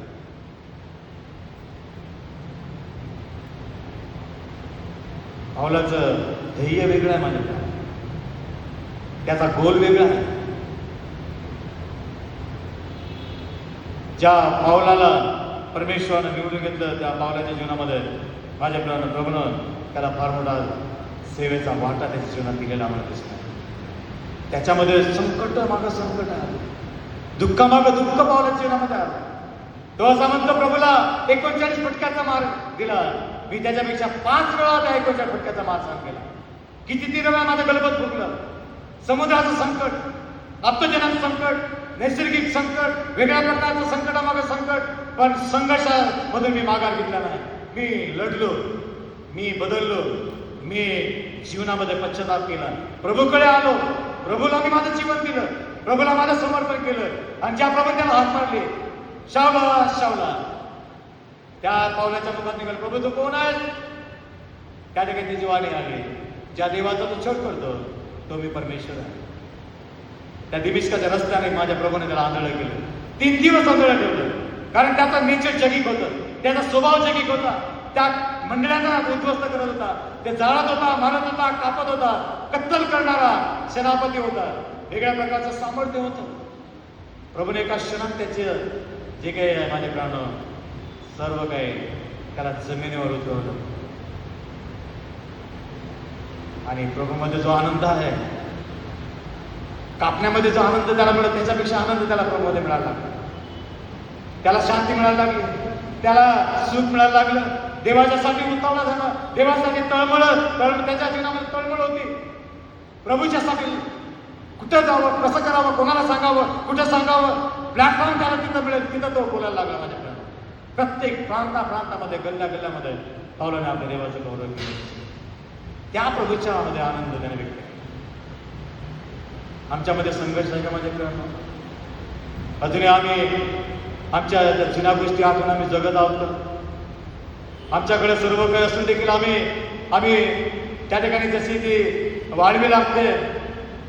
पौलाचं ध्येय वेगळं आहे माझ्या, त्याचा गोल वेगळा आहे. ज्या पावलाला परमेश्वरानं निवडून घेतलं त्या पावलाच्या जीवनामध्ये माझ्या प्रभूनं त्याला फार मोठा सेवेचा वाटा त्याच्या जीवनात दिलेला आम्हाला दिसतो. त्याच्यामध्ये संकट मागं संकट आलं, दुःखामागं दुःख पावलाच्या जीवनामध्ये आलं. तो असा म्हणतो प्रभूला 39 फटक्याचा मार दिला, मी त्याच्यापेक्षा 5 वेळा त्या 39 फटक्याचा मार सहन केला. किती वेळा माझं गलबत फुगलं. समुद्राचं संकट, आप्तजनाचं संकट, नैसर्गिक संकट, वेगळ्या प्रकारचं संकटामागं संकट, पण संघर्षामधून मी माघार घेतला नाही. मी लढलो, मी बदललो, मी जीवनामध्ये पश्चाताप केला, प्रभूकडे आलो, प्रभूला मी माझं जीवन दिलं, प्रभूला माझं समर्पण केलं. आणि ज्या प्रभू त्याला हात मारले, शावला शावला त्या पावलाच्या मुखात निघाल, प्रभू तू कोण आहेस? त्या ठिकाणी त्याची वाणी आली, ज्या देवाचा तू छळ करतो तो मी परमेश्वर आहे. त्या दिमिश्काच्या रस्त्याने माझ्या प्रभूने त्याला आंधळं केलं. 3 दिवस आंधळं ठेवलं, कारण त्याचा नेचर जगिक होतं, त्याचा स्वभाव जगिक होता. त्या मंडळांना उद्ध्वस्त करत होता, ते जाळत होता, मारत होता, कापत होता, कत्तल करणारा सेनापती होता. वेगळ्या प्रकारचं सामर्थ्य होतं. प्रभूने एका क्षणात त्याचे जे काही आहे माझे प्राण सर्व काही त्याला जमिनीवर उतरवलं. आणि प्रभूमध्ये जो आनंद आहे, कापण्यामध्ये जो आनंद त्याला मिळत त्याच्यापेक्षा आनंद त्याला प्रभूमध्ये मिळाला. त्याला शांती मिळायला लागली, त्याला सुख मिळायला लागलं. देवाच्यासाठी उतावळा झाला, देवासाठी त्याच्या जीवनामध्ये तळमळ होती. प्रभूच्यासाठी कुठं जावं, कसं करावं, कोणाला सांगावं, कुठं सांगावं, प्लॅटफॉर्म त्याला तिथं मिळेल तिथं तो बोलायला लागला माझ्याकडे. प्रत्येक प्रांतामध्ये गल्ल्यामध्ये पावलाने आपल्या देवाचं गौरव केलं. त्या प्रभूच्या मध्ये आनंद त्याने व्यक्त केला. आमच्यामध्ये संघर्ष आहे का माझ्या मित्रांनो? अजूनही आम्ही आमच्या जुन्या गोष्टी आठवून आम्ही जगत आहोत. आमच्याकडे सर्व काही असून देखील आम्ही त्या ठिकाणी जशी ती वाळवी लागते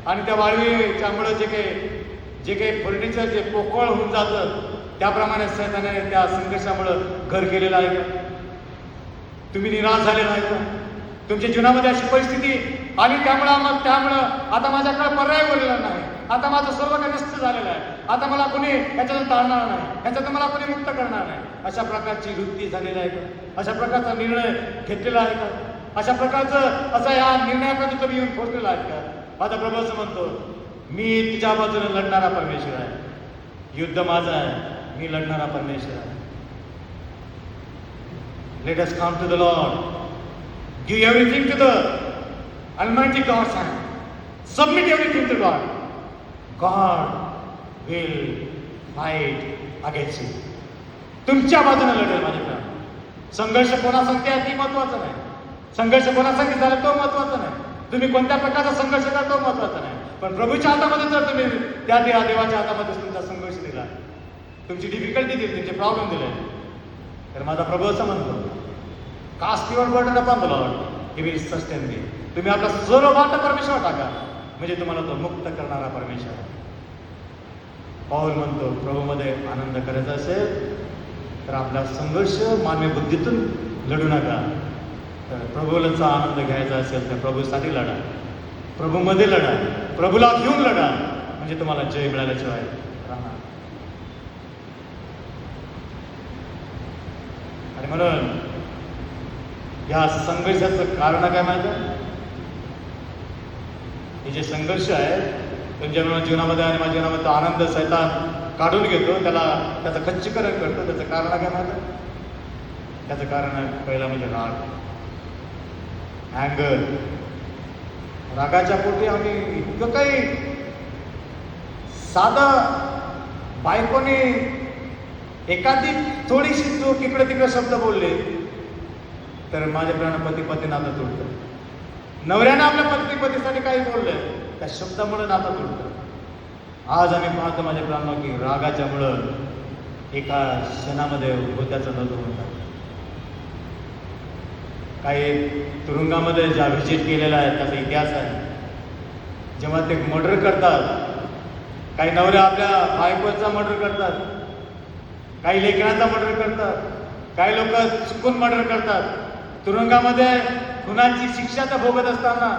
आणि त्या वाळवीच्यामुळे जे काही फर्निचर जे पोकळ होऊन जातं, त्याप्रमाणे सैताने त्या संघर्षामुळे घर केलेलं आहे का? तुम्ही निराश झालेला आहे का? तुमच्या जीवनामध्ये अशी परिस्थिती आणि त्यामुळं आता माझ्याकडे पर्याय उरलेला नाही, आता माझं सर्व काही नष्ट झालेलं आहे, आता मला कोणी याच्यातून टाळणार नाही, याच्यातून मला कोणी मुक्त करणार नाही, अशा प्रकारची वृत्ती झालेली आहे का? अशा प्रकारचा निर्णय घेतलेला आहे का? अशा प्रकारचं असा या निर्णयाकडे तुम्ही येऊन पोहोचलेला आहे का? माझा प्रभू असं म्हणतो, मी तुझ्या बाजूने लढणारा परमेश्वर आहे, युद्ध माझं आहे, मी लढणारा परमेश्वर आहे. Let us come to the Lord, give everything to the Almighty God's hand, submit everything to God. God will fight against you. तुमच्या बाजूने लढेल माझ्या मित्रांनो. संघर्ष कोणासाठी आहे ती महत्वाचं नाही, संघर्ष कोणासाठी झाला तो महत्वाचा नाही, तुम्ही कोणत्या प्रकारचा संघर्ष करा तो महत्वाचा नाही, पण प्रभूच्या हातामध्ये जर तुम्ही त्या देवाच्या हातामध्ये तुमचा संघर्ष दिला, तुमची डिफिकल्टी दिली, तुमचे प्रॉब्लेम दिले, तर माझा प्रभू असं म्हणतो, cast your burden upon the Lord, he will sustain me. तुम्ही आपला सर्व भार परमेश्वर टाका, म्हणजे तुम्हाला तो मुक्त करणारा परमेश्वर आहे. पाऊल म्हणतो, प्रभूमध्ये आनंद करायचा असेल तर आपला संघर्ष मानवी बुद्धीतून लढू नका, तर प्रभूचा आनंद घ्यायचा असेल तर प्रभूसाठी लढा, प्रभूमध्ये लढा, प्रभूला घेऊन लढा, म्हणजे तुम्हाला जय मिळाल्याशिवाय राहणार. आणि म्हणून या संघर्षाचं कारण काय माहिती आहे? हे जे संघर्ष आहे तुमच्या जीवनामध्ये आणि माझ्या जीवनामध्ये तो आनंद सैतान काढून घेतो, त्याचं खच्चीकरण करतो. त्याचं कारण काय माहिती आहे? त्याचं कारण आहे पहिला म्हणजे राग, अँगर. रागाच्या पोटी आम्ही इतकं काही साधं बायकोने एखादी थोडीशी चूक इकडे तिकडे शब्द बोलले तर माझ्या प्राण पती नातं तुटतं. नवऱ्यानं आपल्या पतीसाठी काही बोललं त्या शब्दामुळे नातं तुटतं. आज आम्ही पाहतो माझ्या प्राण की रागाच्यामुळं एका क्षणामध्ये होत्याचं नव्हतं म्हणतात. काही तुरुंगामध्ये ज्या व्हिजिट केलेला आहे त्याचा इतिहास आहे. जेव्हा ते मर्डर करतात, काही नवऱ्या आपल्या बायकोचा मर्डर करतात, काही लेकरांचा मर्डर करतात, काही लोक चुकून मर्डर करतात. तुरुंगामध्ये गुन्ह्यांची शिक्षा तर भोगत असताना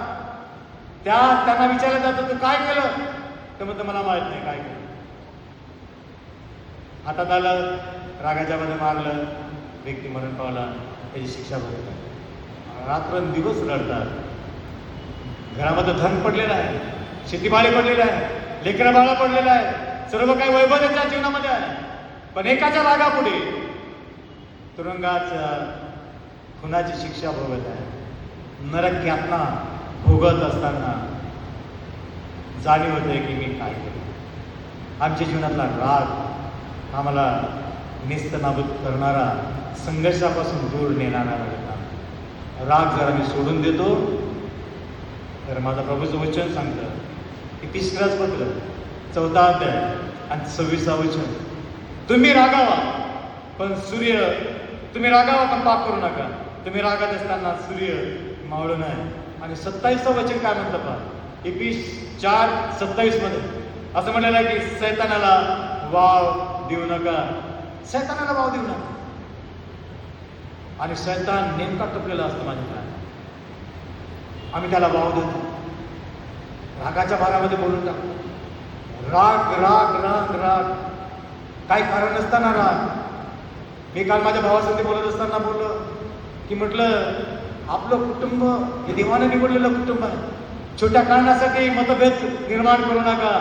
त्यांना विचारलं जातं तू काय केलं, तर म्हणतं मला माहित नाही काय केलं. हातात आलं, रागाच्या मध्ये मारलं, व्यक्ती मरण पावला, त्याची शिक्षा भोगतात. रात्रंदिवस रडतात. घरामध्ये धन पडलेलं आहे, शेतीमाळी पडलेलं आहे, लेकरं बाळा पडलेलं आहे, सर्व काही वैभव त्यांच्या जीवनामध्ये आहे, पण एकाच्या रागापुढे तुरुंगाच्या खुनाची शिक्षा भोगत आहे. नरक यातना भोगत असताना जाणीव होते की मी काय केलं. आमच्या जीवनातला राग आम्हाला नेस्तनाबूत करणारा, संघर्षापासून दूर नेणारा राग जर आम्ही सोडून देतो तर माझा प्रभूचं वचन सांगतं की 3रं पत्र 4था अध्याय आणि 26वा वचन, तुम्ही रागावा पण सूर्य तुम्ही रागावा पण पाप करू नका. तुम्ही रागात असताना सूर्य मावळू नये. आणि 27चं वचन काय म्हणतं पहा, Ephesus 4:27 मध्ये असं म्हणलेलं आहे की सैतानाला वाव देऊ नका. सैतानाला वाव देऊ नका. आणि सैतान नेमका टपलेला असतो माझ्या काय, आम्ही त्याला वाव देतो, रागाच्या भारामध्ये बोलून टाकतो. राग राग राग राग, काही कारण नसताना राग. मी काल माझ्या भावासंगती बोलत असताना बोललो की म्हटलं आपलं कुटुंब हे देवाने निवडलेलं कुटुंब आहे. छोट्या कारणासाठी मतभेद निर्माण करू नका.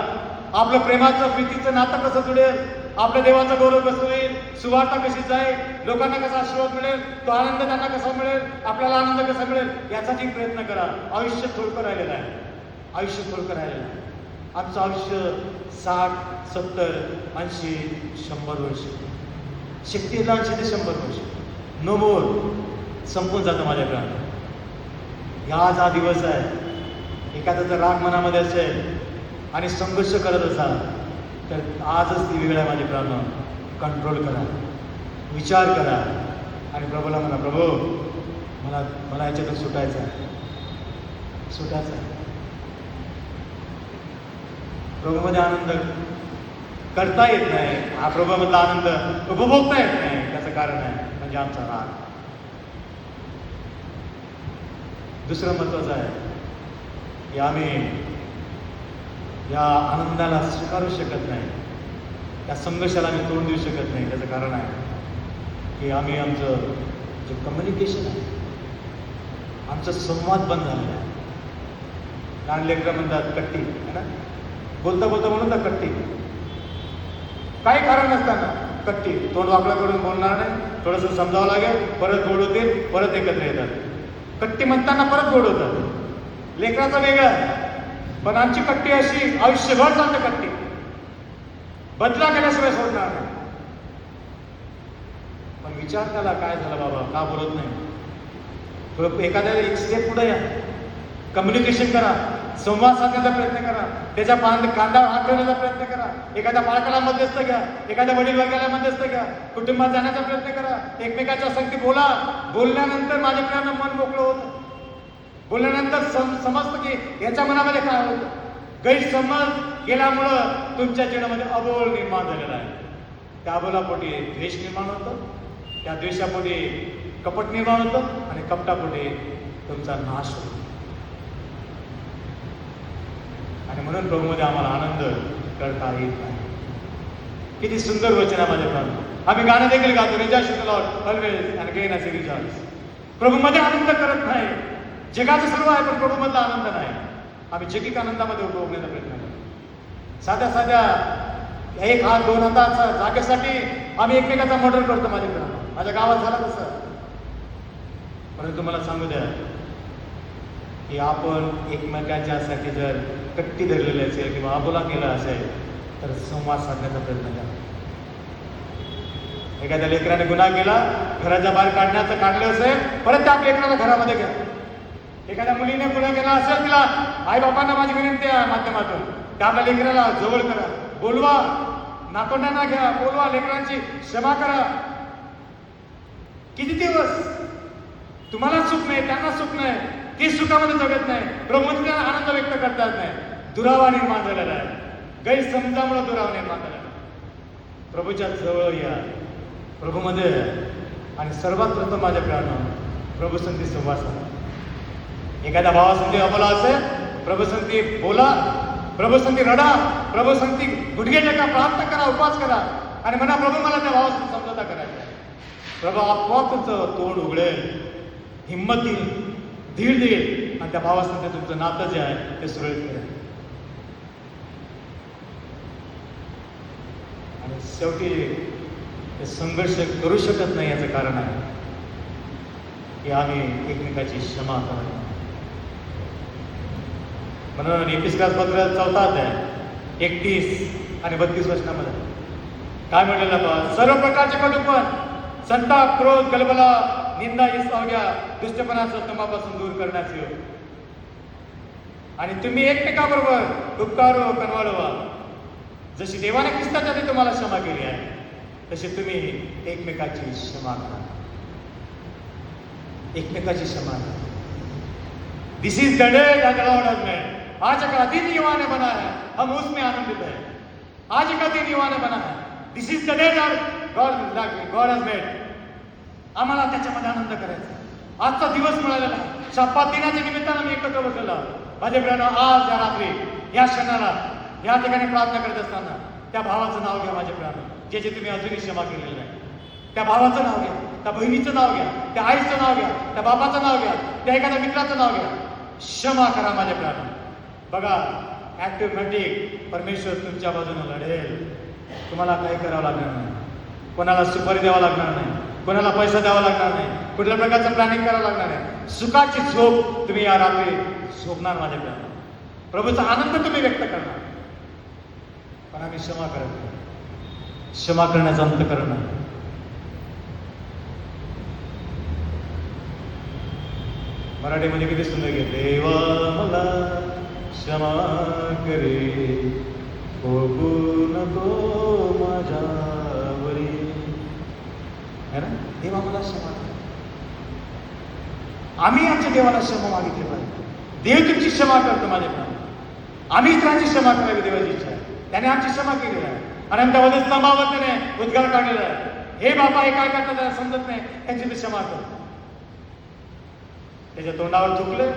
आपलं प्रेमाचं प्रीतीचं नातं कसं जुळेल, आपल्या देवाचा गौरव कसं होईल, सुवार्ता कशी जाईल, लोकांना कसा आशीर्वाद मिळेल, तो आनंद त्यांना कसा मिळेल, आपल्याला आनंद कसा मिळेल, यासाठी प्रयत्न करा. आयुष्य थोडकं राहिलेलं आहे. आयुष्य थोडकं राहिलेलं आहे. आमचं आयुष्य 60, 70, 80, 100 वर्ष, शक्तीला 80 ते 100 वर्ष, नो मोर, संपून जातं माझ्याकडे. ह्याच हा दिवस आहे. एखादा जर राग मनामध्ये असेल आणि संघर्ष करत असाल तर आजच ती वेळ आहे माझे प्राण. कंट्रोल करा, विचार करा आणि प्रभूला म्हणा, प्रभू मला मला याच्यातून सुटायचं आहे, सुटायचं आहे. प्रभूमध्ये आनंद करता येत नाही, हा प्रभूमधला आनंद उपभोगता येत नाही. त्याचं कारण आहे म्हणजे आमचा राग. दुसरं महत्वाचं आहे की आम्ही या आनंदाला स्वीकारू शकत नाही, या संघर्षाला आम्ही तोंड देऊ शकत नाही. त्याचं कारण आहे की आम्ही आमचं जे कम्युनिकेशन आहे, आमचा संवाद बंद झालेला आहे. लहान लेकरं म्हणतात कट्टी है ना, बोलता बोलता म्हणून ना कट्टी, काही कारण नसताना कट्टी. तोंड वाकडं करून बोलणार नाही, थोडंसं समजावं लागेल, परत गोड होतील, परत एकत्र येतात. कट्टी म्हणताना परत गोड होतात. लेकराचं वेगळं आहे, पण आमची कट्टी अशी आयुष्यभर चालते. कट्टी बदला केल्याशिवाय सोडणार नाही. पण विचार त्याला काय झालं बाबा, का बोलत नाही. थोडं एखाद्या एक स्टेप पुढे या, कम्युनिकेशन करा, संवाद साधण्याचा प्रयत्न करा, त्याच्या कांद्यावर हात ठेवण्याचा प्रयत्न करा. एखाद्या बाळकाला मध्यस्थ घ्या, एखाद्या वडील वर्गाला मध्यस्थ घ्या, कुटुंबात जाण्याचा प्रयत्न करा, एकमेकाच्या संगती बोला. बोलल्यानंतर माझ्या प्रियानं मन मोकळं होतं. बोलल्यानंतर समजतं की याच्या मनामध्ये काय होतं. गैरसमज केल्यामुळं तुमच्या जीवनामध्ये अबोल निर्माण झालेला आहे. त्या अबोलापोटी द्वेष निर्माण होतं, त्या द्वेषापोटी कपट निर्माण होतं आणि कपटापोटी तुमचा नाश होतो. आणि म्हणून प्रभूमध्ये आम्हाला आनंद करता येत नाही. किती सुंदर वचन आहे माझे प्राण. आम्ही गाणं देखील गातो, rejoice in the Lord always and again असे रिजॉइस. प्रभूमध्ये आनंद करत नाही. जगाचं सर्व आहे पण प्रभूमधला आनंद नाही. आम्ही जगिक आनंदामध्ये उपभोगण्याचा प्रयत्न करतो. साध्या साध्या एक हात दोन हाताच्या जागेसाठी आम्ही एकमेकाचा मर्डर करतो. माझ्या गावात झाला तसं. परंतु मला सांगू द्या की आपण एकमेकांच्यासाठी जर कट्टी धरलेली असेल किंवा अबोला केला असेल तर संवाद साधण्याचा प्रयत्न करा. एखाद्या लेकराने गुन्हा केला, घराच्या बाहेर काढलं असेल, परत त्या लेकराला घरामध्ये घ्या. एखाद्या मुलीने गुन्हा केला असेल, तिला आई बापांना माझी विनंती आहे माध्यमातून त्या आपल्या लेकराला जवळ करा, बोलवा, नातवंडांना घ्या, बोलवा, लेकरांची क्षमा करा. किती दिवस तुम्हाला सुख नाही, त्यांना सुख नाही, ती सुखामध्ये जगत नाही, प्रभूंचा आनंद व्यक्त करता येत नाही. दुरावा निर्माण झालेला आहे. गैरसमजामुळे दुरावा निर्माण झालेला आहे. प्रभूच्या जवळ या, प्रभूमध्ये आणि सर्वात प्रथम माझ्या प्रियानं प्रभूसंगती संवाद साधा. एखाद्या भावासंगती अबोला असेल, प्रभूसंगती बोला, प्रभूसंगती रडा, प्रभूसंगती गुडघे टेका, प्रार्थना करा, उपवास करा आणि म्हणा प्रभू मला त्या भावासंगती समजोता करायचा आहे. प्रभू आपोआप तुमचं तोंड उघडेल, हिंमत देईल, धीर देईल आणि त्या भावासंगती तुमचं नातं जे आहे ते सुरळीत करेल. आणि शेवटी ते संघर्ष करू शकत नाही याचं कारण आहे की आम्ही एकमेकाची क्षमा करत नाही. म्हणून एपिस्कास पत्र 4 अध्याय 31 आणि 32 वचनामध्ये काय म्हणलेलं बा, सर्व प्रकारचे कटुपण, संताप, क्रोध, गलबला, निंदा, ईर्ष्या, दुष्टपणाचं तुम्हापासून दूर करण्याचे योग. आणि तुम्ही एकमेकाबरोबर उपकारो कनवाळवा. जशी देवाने ख्रिस्ताच्या तुम्हाला क्षमा केली आहे तशी तुम्ही एकमेकाची क्षमा करा. एकमेकाची क्षमा करा. This is the day that the Lord has made. आज का दिन युवा ने बना है, हम उसमें आनंदित है. आज का दिन युवा ने बना है. This is the day that God has made. आम्हाला त्याच्यामध्ये आनंद करायचा. आजचा दिवस मिळालेला आहे. शपथ दिनाच्या निमित्तानं मी एकत्र बसलेलो आहे. माझ्या प्रियानं आज या रात्री या क्षणाला या ठिकाणी प्रार्थना करत असताना त्या भावाचं नाव घ्या. माझ्या प्रियानं जे जे तुम्ही अजूनही क्षमा केलेलं नाही, त्या भावाचं नाव घ्या, त्या बहिणीचं नाव घ्या, त्या आईचं नाव घ्या, त्या बाबाचं नाव घ्या, त्या एखाद्या मित्राचं नाव घ्या. क्षमा करा माझ्या प्रियानं. बघा, ॲटोमॅटिक परमेश्वर तुमच्या बाजूने लढेल. तुम्हाला काही करावं लागणार नाही. कोणाला सुपारी द्यावा लागणार नाही, कोणाला पैसा द्यावा लागणार नाही, कुठल्या प्रकारचं प्लॅनिंग करावं लागणार नाही. सुखाची झोप तुम्ही या रात्री झोपणार माझ्या प्रियानं. प्रभूचा आनंद तुम्ही व्यक्त करणार. पण आम्ही क्षमा करत नाही. क्षमा करण्याचा अंत करणं. मराठीमध्ये किती सुंदर घे. देवा मला क्षमा करे, भोगू नको माझ्यावरी. है ना? देवा मला क्षमा करे. आम्ही आमच्या देवाला क्षमा मागितली पाहिजे. देव तुमची क्षमा करतो माझ्या प्राण. आम्ही इतरांची क्षमा करावी देवाची इच्छा आहे. त्याने आमची क्षमा केलेली आहे आणि आमच्या वधस्तंभावर त्याने उद्गार काढलेला आहे. हे बाबा, हे काय करतात त्याला समजत नाही, त्यांची मी क्षमा करतो. त्याच्या तोंडावर थुकले,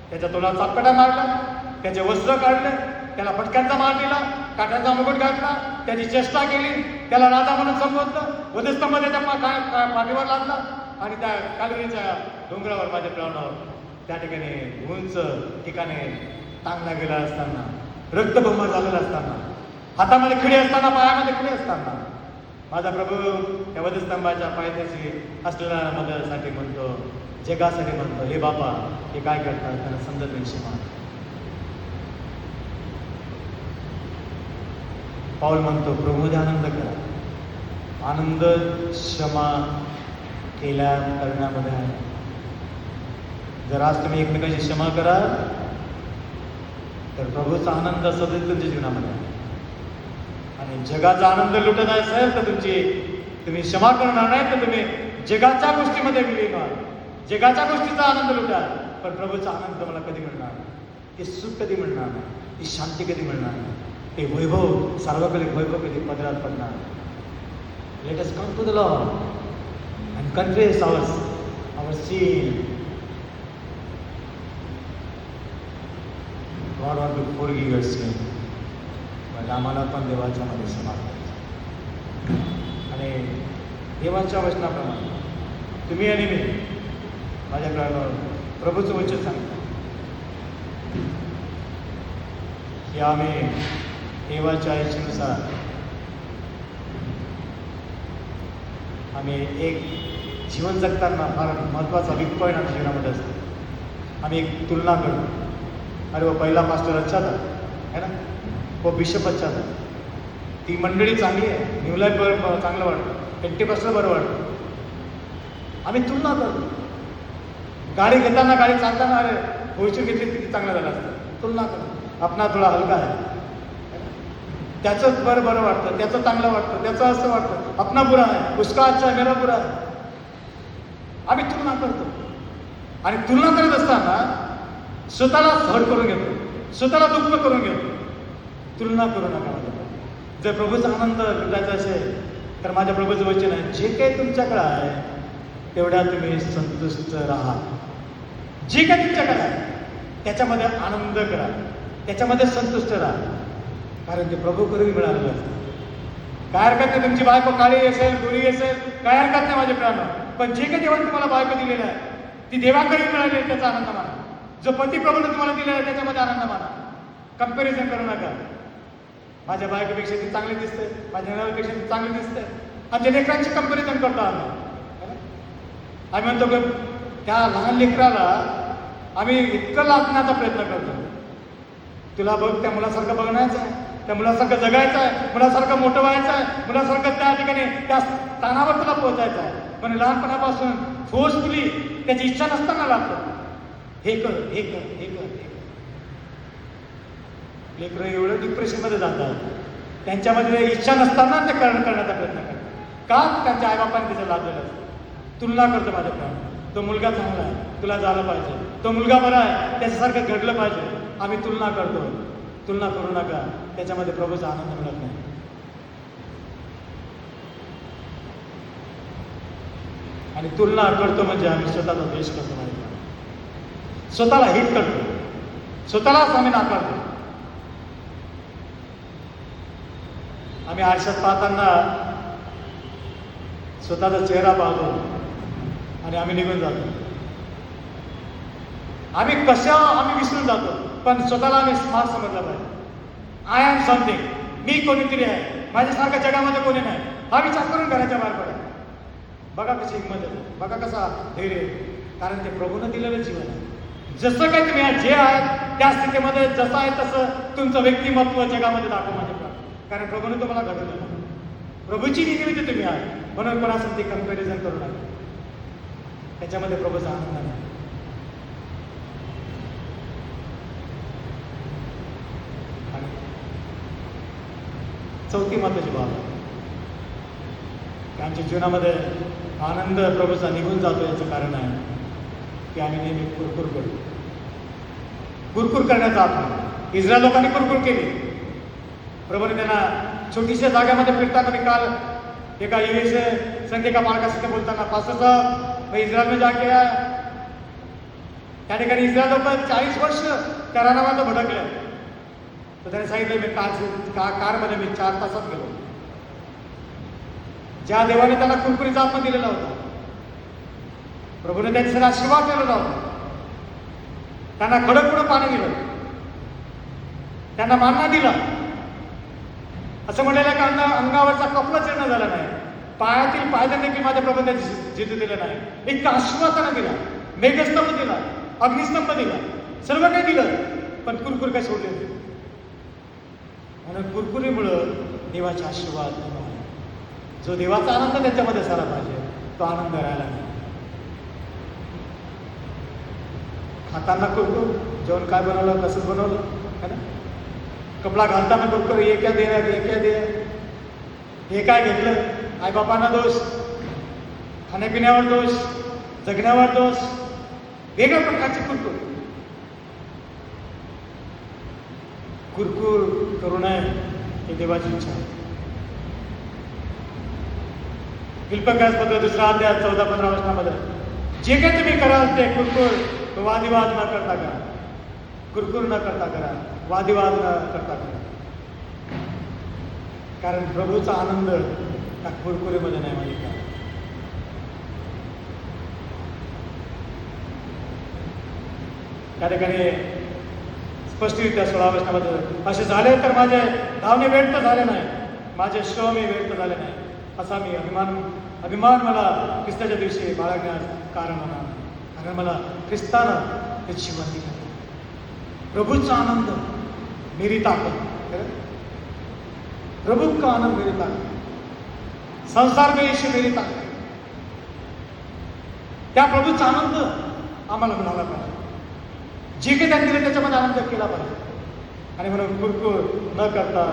त्याच्या तोंडावर चापकाटा मारला, त्याचे वस्त्र काढले, त्याला फटक्यांचा मार दिला, काठाचा मुकुट घातला, त्याची चेष्टा केली, त्याला राजा म्हणून संबोधलं, वधस्तंभ त्याच्या पाठीवर लादला आणि त्या कालवरीच्या डोंगरावर माझ्या प्राणावर त्या ठिकाणी उंच ठिकाणी टांगला गेला असताना, रक्तबंबाळ झालेला असताना, हातामध्ये खिळे असताना, पायामध्ये खिळे असताना माझा प्रभू त्या वधस्तंभाच्या पायथ्याशी असलेल्या मदतीसाठी म्हणतो, जगासाठी म्हणतो, हे बाबा, हे काय करतात त्यांना समजत नाही. क्षमा. पाऊल म्हणतो, प्रभूमध्ये आनंद करा. आनंद क्षमा केल्या करण्यामध्ये आहे. जर आज तुम्ही एकमेकांची क्षमा करा तर प्रभूचा आनंद सदैव तुमच्या जीवनामध्ये आहे. आणि जगाचा आनंद लुटत असेल तर तुम्ही क्षमा करणार नाही तर तुम्ही जगाच्या गोष्टीमध्ये विलीन व्हाल. जगाच्या गोष्टीचा आनंद लुटाल, पण प्रभूचा आनंद मला कधी मिळणार नाही. ते सुख कधी मिळणार नाही, ती शांती कधी मिळणार नाही, ते वैभव, सार्वकालिक वैभव कधी पदरात पडणार. Let us come to the Lord and confess our sin. God want to forgive your sin. पण आम्हाला पण देवाच्या मध्ये क्षमा करायची. आणि देवाच्या वचनाप्रमाणे तुम्ही आणि मी माझ्या प्राणावर प्रभूचं वचन सांगतो की आम्ही देवाच्या इच्छेनुसार आम्ही एक जीवन जगताना फार महत्त्वाचा वीक पॉईंट आमच्या जीवनामध्ये असतो. आम्ही एक तुलना करतो. अरे वो पहिला मास्टर अच्छा था, है ना, वो बिशप अच्छा था, ती मंडळी चांगली आहे, न्यू लाईफ बरं चांगलं वाटतं, पेंटीकॉस्टल बरं वाटतं. आम्ही तुलना करतो. गाडी घेताना, गाडी चालताना, अरे होळीची घेतली किती चांगलं झालं असतं, तुलना करतो. आपला थोडा हलका आहे, त्याचंच बरं वाटतं, त्याचं चांगलं वाटतं, त्याचं असं वाटतं, आपला बुरा आहे, उसका अच्छा मेरा बुरा आहे. आम्ही तुलना करतो. आणि तुलना करत असताना स्वतःला हट करून घेतो, स्वतःला दुःख करून घेतो. तुलना करू नका माझ्या. जर प्रभूचा आनंद लुटायचा असेल तर माझ्या प्रभूचं वचन आहे, जे काही तुमच्याकडे आहे तेवढ्या तुम्ही संतुष्ट राहा. जे काही तुमच्याकडे आहे त्याच्यामध्ये आनंद करा, त्याच्यामध्ये संतुष्ट राहा, कारण ते प्रभू करून मिळालेलं असतं. काय हरकत नाही तुमची बायको काळी असेल, गोरी असेल, काय हरकत नाही माझे प्राण. पण जे काही देवाने तुम्हाला बायको दिलेलं आहे ती देवाकडे मिळाली आहे, त्याचा आनंद माना. जो पती प्रभूने तुम्हाला दिलेला आहे त्याच्यामध्ये आनंद माना. कंपॅरिझन करू नका. माझ्या बायकोपेक्षा ती चांगली दिसते, माझ्या नवऱ्यापेक्षा ती चांगली दिसते. आमच्या लेकरांची कंपॅरिझन करतो आम्ही म्हणतो की त्या लहान लेकराला आम्ही इतकं लादण्याचा प्रयत्न करतो. तुला बघ, त्या मुलासारखं बघण्याचं आहे, त्या मुलासारखं जगायचं आहे, मुलासारखं मोठं व्हायचं आहे, मुलासारखं त्या ठिकाणी त्या स्थानावर तुला पोहोचायचं आहे. पण लहानपणापासून फोर्सफुली त्याची इच्छा नसताना लागतो, हे कर, हे कर, हे कर, हे कर. लेकरं एवढं डिप्रेशनमध्ये जातात, त्यांच्यामध्ये इच्छा नसताना ते करण्याचा प्रयत्न करतात. का? त्यांच्या आईबापांनी त्याचं लादलेलं असतं. तुलना करतो माझ्या प्राण. तो मुलगा चांगला आहे, तुला झालं पाहिजे, तो मुलगा बरा आहे, त्याच्यासारखं घडलं पाहिजे. आम्ही तुलना करतो. तुलना करू नका, त्याच्यामध्ये प्रभूचा आनंद मिळत नाही. आणि तुलना करतो म्हणजे आम्ही स्वतःचा द्वेष करतो माहिती आहे. स्वतःला हित करतो, स्वतःलाच आम्ही नाकारतो. आम्ही आरशात पाहताना स्वतःचा चेहरा पाहतो आणि आम्ही निघून जातो. आम्ही विसरून जातो, पण स्वतःला आम्ही स्मार्ट समजला पाहिजे. आय एम समथिंग, मी कोणीतरी आहे, माझ्यासारख्या जगामध्ये कोणी नाही, हा विचार करून घराच्या बाहेर पडा. बघा कशी हिंमत आहे, बघा कसा धैर्य आहे. कारण ते प्रभूनं दिलेलं जीवन आहे. जसं काही तुम्ही जे आहात त्या स्थितीमध्ये जसं आहे तसं तुमचं व्यक्तिमत्व जगामध्ये दाखवा माझ्या. कारण प्रभूने तुम्हाला घडवलं, प्रभूची निर्मिती तुम्ही आहात. म्हणून कोणासाठी कम्पॅरिझन करू नका, त्याच्यामध्ये प्रभूचा आनंद आहे. चौथी महत्वाची बाब आहे की आमच्या जीवनामध्ये आनंद प्रभूचा निघून जातो. याचं कारण आहे की आम्ही नेहमी कुरकुर करतो. कुरकुर करण्याचा अर्थ, इस्रायल लोकांनी कुरकुर केली. प्रभूने त्यांना छोटीशा जागेमध्ये फिरताना मी काल एका युएस संघ का पालकाशी बोलताना पासच इस्रायल में जाके त्या ठिकाणी इस्रायल लोक 40 वर्ष त्या रानामध्ये भटकले. तर त्याने सांगितलं मी कारमध्ये मी 4 तासात गेलो. ज्या देवाने त्यांना कुरकुरीचा आत्मा दिलेला होता, प्रभूने त्यांच्यासाठी आशीर्वाद केलेला होता, त्यांना खडकपुडं पाणी दिलं, त्यांना मानना दिला. असं म्हणायला का अंगावरचा कपडा चिरणं झाला नाही, पायातील पायदन देखील माझ्या प्रभूने जितू दिलं नाही. एक आशीर्वादानं दिला, मेघस्तंभ दिला, अग्निस्तंभ दिला, सर्व काही दिलं, पण कुरकुर काय सोडले. म्हणून कुरकुरीमुळं देवाचे आशीर्वाद निर्माण. जो देवाचा आनंद त्याच्यामध्ये झाला पाहिजे, तो आनंद राहिला नाही. खाताना कुरकुर, जेवण काय बनवलं, कसं बनवलं है ना. कपडा घालताना कुरकुर, हे क्या दे, हे क्या दे, हे काय घेतलं, आई बापांना दोष, खाण्यापिण्यावर दोष, जगण्यावर दोष, वेगळ्या प्रकारची कुरकुर. कुरकुर करू नये ही देवाची इच्छा आहे. फिलिप्पियस पत्र 2 अध्याय 14-15 वचनामध्ये जे काही तुम्ही कराल ते कुरकुर वादिवाद न करता करा. कुरकुर न करता करा, वादिवाद न करता करा. कारण प्रभूचा आनंद त्या कुरकुरीमध्ये नाही माहिती का. त्या ठिकाणी स्पष्टरित्या 16 वचनामध्ये असे झाले तर माझे धावणे व्यर्थ झाले नाही, माझे श्रम व्यर्थ झाले नाही. असा मी अभिमान मला ख्रिस्ताच्या दिवशी बाळगण्यास कारण होणार. कारण मला ख्रिस्तानं त्याची जीवन दिलं. प्रभूचा आनंद मेरी ताकद, प्रभू का आनंद मेरी ताकद, संसार में यीशु मेरी ताकद. त्या प्रभूचा आनंद आम्हाला मिळाला पाहिजे. जे काही त्यांनी दिलं त्याच्यामध्ये आनंद केला पाहिजे. आणि म्हणून कुरकुर न करता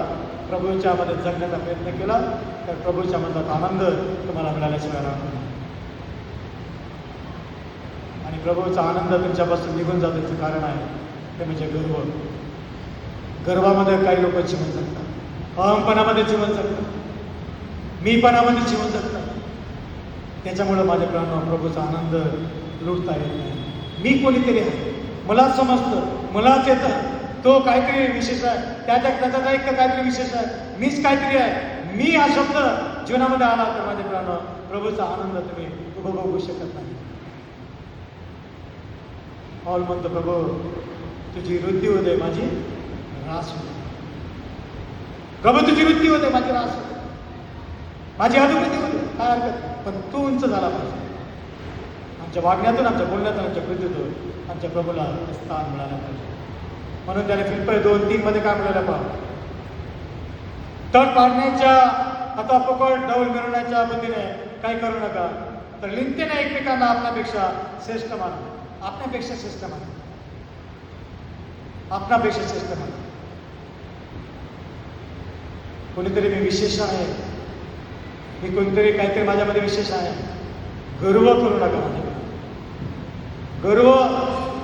प्रभूच्या मध्ये जगण्याचा प्रयत्न केला तर प्रभूच्या मधला आनंद तुम्हाला मिळाल्याशिवाय राहणार नाही. आणि प्रभूचा आनंद तुमच्यापासून निघून जाण्याचं कारण आहे ते म्हणजे गर्व. गर्वामध्ये काही लोक जीवन जगतात, अहमपणामध्ये जीवन जगतात, मीपणामध्ये जीवन जगतात. त्याच्यामुळं माझ्या प्राणावर प्रभूचा आनंद लुटता येत नाही. मी कोणीतरी आहे, मला समजतं, मलाच येतं, तो काहीतरी विशेष आहे, त्याचा एक काहीतरी विशेष आहे, मीच काहीतरी आहे. मी हा शब्द जीवनामध्ये आला तर माझ्या प्राणावर प्रभूचा आनंद तुम्ही उपभोगू शकत नाही. ऑल म्हणतो प्रभू तुझी वृद्धी होते माझी रास होते. प्रभू तुझी वृद्धी होते माझी रास होते, माझी अधोगती होते, काय हरकत नाही, पण तू उंच झाला पाहिजे. आमच्या वागण्यातून, आमच्या बोलण्यातून, आमच्या कृतीतून आमच्या प्रभूला स्थान मिळालं पाहिजे. म्हणून त्याने फिलिप्पी 2:3 मध्ये काय म्हणायला पाहिजे, तट पाडण्याच्या अथवा पकड डौल मिळवण्याच्या बुद्धीने काही करू नका, तर लिंतेने एकमेकांना आपल्यापेक्षा श्रेष्ठ माना. आपल्यापेक्षा श्रेष्ठ माना, आपल्यापेक्षा श्रेष्ठ माना. कोणीतरी मी विशेष आहे, मी कोणीतरी काहीतरी माझ्यामध्ये विशेष आहे, गर्व करू नका. गर्व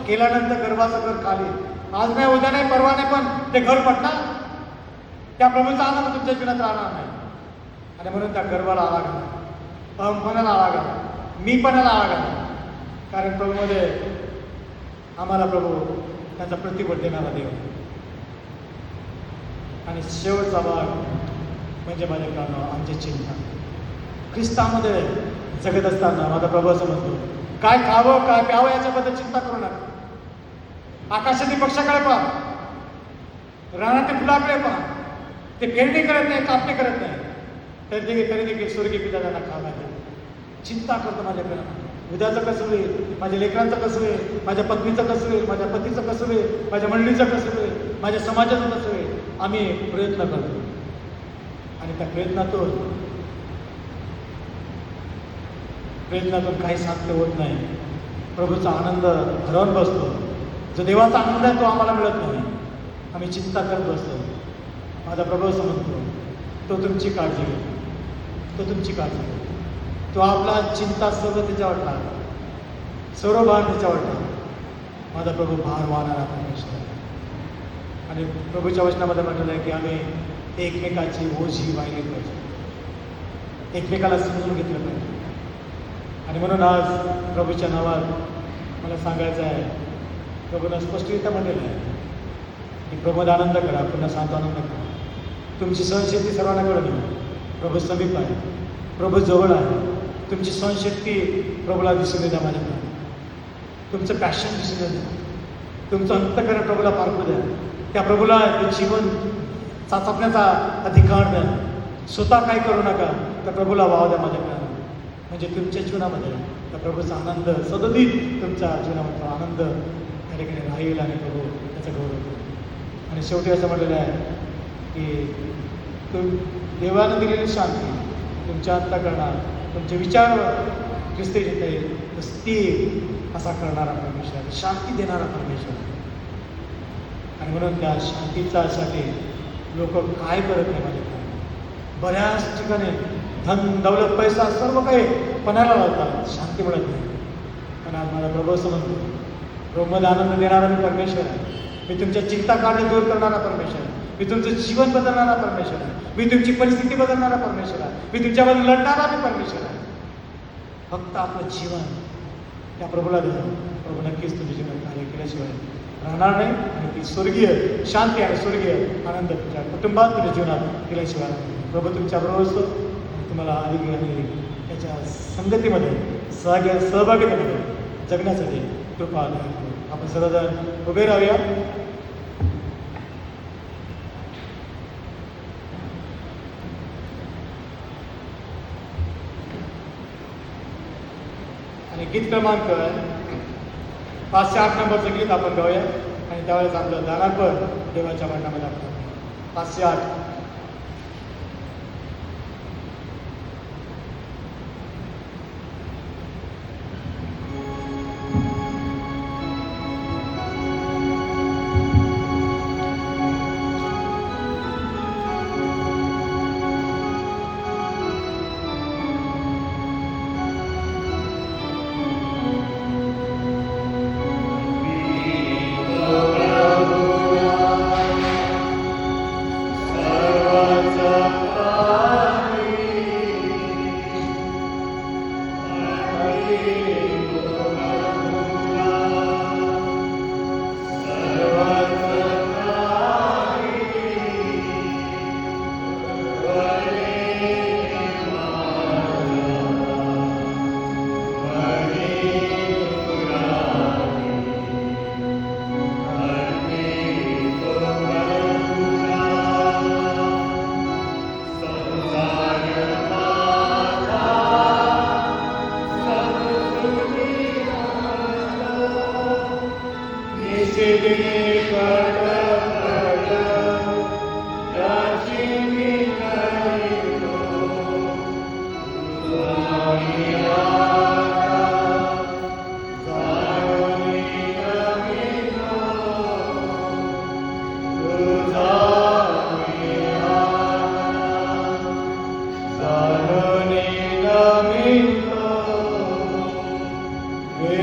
केल्यानंतर गर्भाचं घर खाली. आज नाही, उद्या नाही, परवा नाही, पण ते घर पडणार. त्या प्रभूचा आनंद तुमच्या जीवनात राहणार नाही. आणि म्हणून त्या गर्वाला आळा घाला, अहमपणाला आळा घाला, मीपणाला आळा घाला. कारण प्रभूमध्ये आम्हाला प्रभू त्यांचा प्रतिबद्ध देणारा देव. आणि शेवटचा भाग म्हणजे माझ्या कानावर आमची चिंता. ख्रिस्तामध्ये जगत असताना माझा प्रभू असं म्हणतो, काय खावं काय प्यावं याच्याबद्दल चिंता करू नका. आकाशातील पक्षाकडे पहा, रानातील फुलाकडे पहा. ते पेरणी करत नाही, कापणी करत नाही, तरी देखील स्वर्गीय पिता त्यांना खायला देतो. चिंता करतो माझ्याकडे, उद्याचं कसं होईल, माझ्या लेकरांचं कसं होईल, माझ्या पत्नीचं कसं होईल, माझ्या पतीचं कसं होईल, माझ्या मंडळीचं कसं होईल, माझ्या समाजाचं कसं होईल. आम्ही प्रयत्न करतो आणि त्या प्रयत्नातून काही साध्य होत नाही. प्रभूचा आनंद हरवून बसतो. जो देवाचा आनंद आहे तो आम्हाला मिळत नाही. आम्ही चिंता करत बसतो. माझा प्रभू असं म्हणतो, तो तुमची काळजी घेतो, तो तुमची काळजी घेतो. तो आपला चिंता सर्व त्याच्यावर टाकतो, सर्व भार त्याच्यावर टाकतो. माझा प्रभू भार वाहणारा परमेश्वर आहे. आणि प्रभूच्या वचनामध्ये म्हटलेलं आहे की आम्ही एकमेकाची ओझी वाहिली पाहिजे, एकमेकाला समजून घेतलं पाहिजे. आणि म्हणून आज प्रभूच्या नावात मला सांगायचं आहे, प्रभूनं स्पष्टरित्या म्हटलेलं आहे की प्रभूत आनंद करा, पुन्हा सांगतो आनंद करा. तुमची सहनशक्ती सर्वांना कळत नाही. प्रभू समीप आहे, प्रभू जवळ आहे. तुमची सहनशक्ती प्रभूला दिसून द्या माझ्याकडे. तुमचं पॅशन दिसून द्या, तुमचं अंतःकरण प्रभूला पारखू द्या. त्या प्रभूला ते जीवन चाचपण्याचा अधिकार द्या. स्वतः काही करू नका, त्या प्रभूला वाव द्या माझ्याकडे. म्हणजे तुमच्या जीवनामध्ये त्या प्रभूचा आनंद सदोदित तुमच्या जीवनामध्ये आनंद त्या ठिकाणी राहील आणि प्रभू त्याचा गौरव करेल. आणि शेवटी असं म्हटलेलं आहे की देवानं दिलेली शांती तुमच्या अंतःकरणात, तुमच्या विचारावर ख्रिस्ती घेता येईल, तो स्थिर असा करणारा परमेश्वर आहे, शांती देणारा परमेश्वर आहे. आणि म्हणून त्या शांतीच्यासाठी लोक काय करत नाही माझ्याकडे. बऱ्याच ठिकाणी धन दौलत पैसा सर्व काही पणाला लावतात, शांती मिळत नाही. पण आज माझा प्रभू असं म्हणतो, प्रभूमध्ये आनंद देणारा मी परमेश्वर आहे. मी तुमच्या चिंता काळजी दूर करणारा परमेश्वर आहे. मी तुमचं जीवन बदलणारा परमेश्वर आहे. मी तुमची परिस्थिती बदलणारा परमेश्वर आहे. मी तुमच्याबद्दल लढणारा मी परमेश्वर आहे. फक्त आपलं जीवन त्या प्रभूला द्या. प्रभू नक्कीच तुझ्या जीवनात कार्य केल्याशिवाय राहणार नाही. आणि ती स्वर्गीय शांती आणि स्वर्गीय आनंद तुमच्या कुटुंबात, तुझ्या जीवनात केल्याशिवाय प्रभू तुमच्याबरोबर असतो. तुम्हाला अधिक आणि त्याच्या संगतीमध्ये सहभागितेमध्ये जगण्यासाठी कृपा द्या. आपण सर्वजण उभे राहूया. आणि गीत क्रमांक 508 नंबरचं गीत आपण गाऊया. आणि त्यावेळेस आपलं जाणार पण देवाच्या भांडामध्ये आपण 508.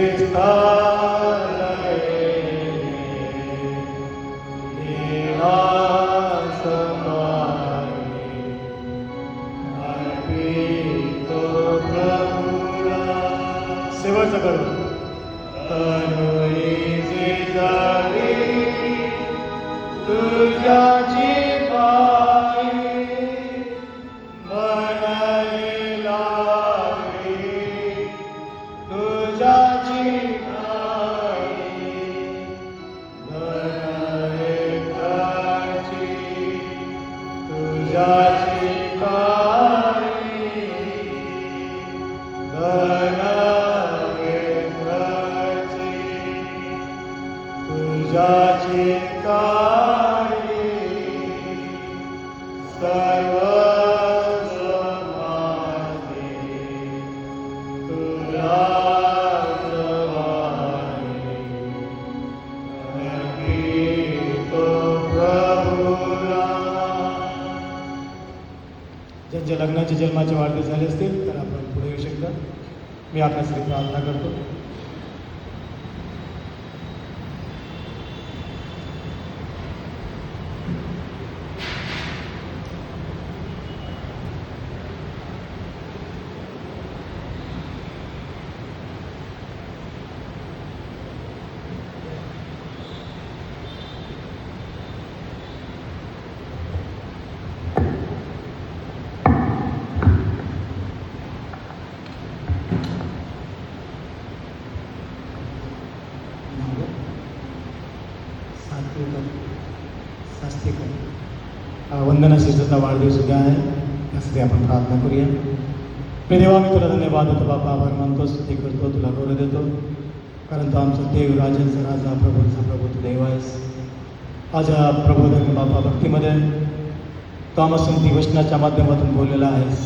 Está शेवटचं करू. तनुईची जाळी तुझ्याची पायी मनली लागली तुझ्याची पायी मनली काची तुझ्याची पायी तुझ्याची काळी सर्व समाधी तुला ज्यांच्या लग्नाचे जन्माचे वाढदिवस झाले असतील तर आपण पुढे येऊ शकता. मी आपल्यासाठी प्रार्थना करतो. वंदना शिस्तचा वाढदिवस उद्या आहे, त्यासाठी आपण प्रार्थना करूया. मी देवा, मी तुला धन्यवाद देतो बाबा, आभार मानतो, स्तुती करतो, तुला गौरव देतो, कारण तो आमचा देव, राजांचा राजा, प्रभूंचा प्रभू तू देव आहेस. आज या प्रबोधन बाबा भक्तीमध्ये तो आम्हाला वचनाच्या माध्यमातून बोललेला आहेस.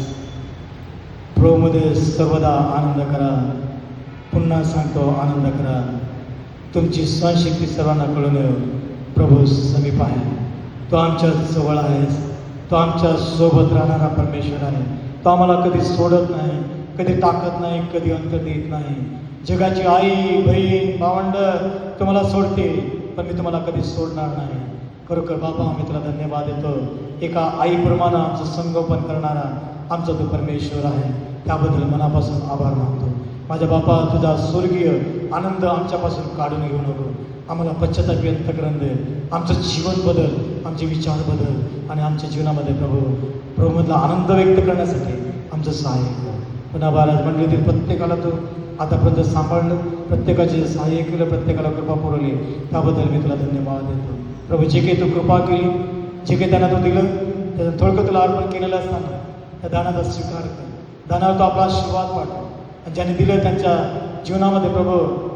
प्रभूमध्ये सर्वदा आनंद करा. पुन्हा सांगतो, आनंद करा. तुमची सहनशक्ती सर्वांना कळून येऊ. प्रभू समीप आहे, तो आमच्या जवळ आहेस, तो आमच्या सोबत राहणारा परमेश्वर आहे. तो आम्हाला कधी सोडत नाही, कधी टाकत नाही, कधी अंतर देत नाही. जगाची आई, बहीण, भावंड तुम्हाला सोडते, पण मी तुम्हाला कधी सोडणार नाही. खरोखर बाबा, आम्ही तुला धन्यवाद देतो. एका आईप्रमाणे आमचं संगोपन करणारा आमचा तो परमेश्वर आहे, त्याबद्दल मनापासून आभार मानतो. माझ्या बापा, तुझा स्वर्गीय आनंद आमच्यापासून काढून घेऊ नको. आम्हाला पश्चाताप व्यक्त करून दे. आमचं जीवन बदल, आमचे विचार बदल आणि आमच्या जीवनामध्ये प्रभूमधला आनंद व्यक्त करण्यासाठी आमचं सहाय्य कर. पुन्हा महाराज मंडळीतील प्रत्येकाला तू आतापर्यंत सांभाळलं, प्रत्येकाचे सहाय्य केलं, प्रत्येकाला कृपा पुरवली, त्याबद्दल मी तुला धन्यवाद देतो. प्रभू, जे काही तू कृपा केली, जे काही त्यांना तू दिलं, त्याचं थोडकं तुला अर्पण केलेलं असताना त्या दानाचा स्वीकार कर. दानावर तो आपला आशीर्वाद पाठव. आणि ज्याने दिलं त्यांच्या जीवनामध्ये प्रभू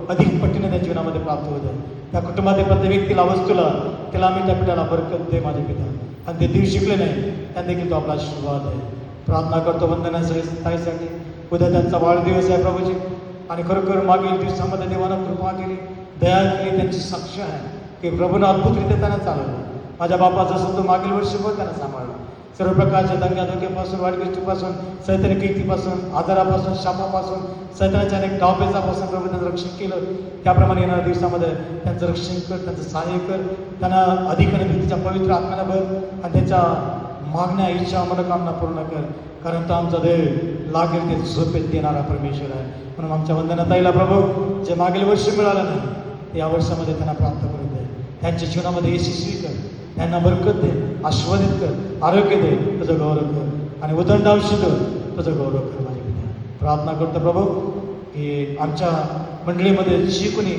अधिक पटीने त्या जीवनामध्ये प्राप्त होतं. त्या कुटुंबातील प्रत्येक व्यक्तीला, वस्तूला, त्याला आम्ही त्या पिठाला बरकत दे माझे पिता. आणि ते देव शिकले नाही, त्यांना देखील तो आपला आशीर्वाद आहे. प्रार्थना करतो वंदनासाठी, ताईसाठी. उद्या त्यांचा वाढदिवस आहे प्रभूजी, आणि खरोखर मागील दिवसामध्ये देवानं कृपा केली, दया केली. त्यांची साक्ष आहे की प्रभूनं अद्भुतरित्या त्यांना चालवलं. माझ्या बापा जसं तो मागील वर्षभर त्यांना सांभाळला. सर्व प्रकारच्या दंग्याधोक्यापासून, वाईटगोष्टीपासून, सैतानिक कीर्तीपासून, आजारापासून, शापापासून, सैतानाच्या अनेक डावपेचापासून प्रभू त्यांचं रक्षण केलं. त्याप्रमाणे येणाऱ्या दिवसामध्ये त्यांचं रक्षण कर, त्यांचं सहाय्य कर. त्यांना अधिक आणि तिच्या पवित्र आत्म्याला भर आणि त्यांच्या मागण्या, इच्छा, मनोकामना पूर्ण कर. कारण तो आमचा देव लागेल ते झोपेत देणारा परमेश्वर आहे. म्हणून आमच्या वंदनाताईला प्रभू, जे मागील वर्षी मिळालं नाही ते या वर्षामध्ये त्यांना प्राप्त करून दे. त्यांच्या जीवनामध्ये यशस्वी कर, त्यांना बरकत दे, आशीर्वादित कर, आरोग्य दे, तुझं गौरव कर, आणि उदंड आयुष्य दे, तुझं गौरव कर माझे पिता. प्रार्थना करतो प्रभू की आमच्या मंडळीमध्ये जी कोणी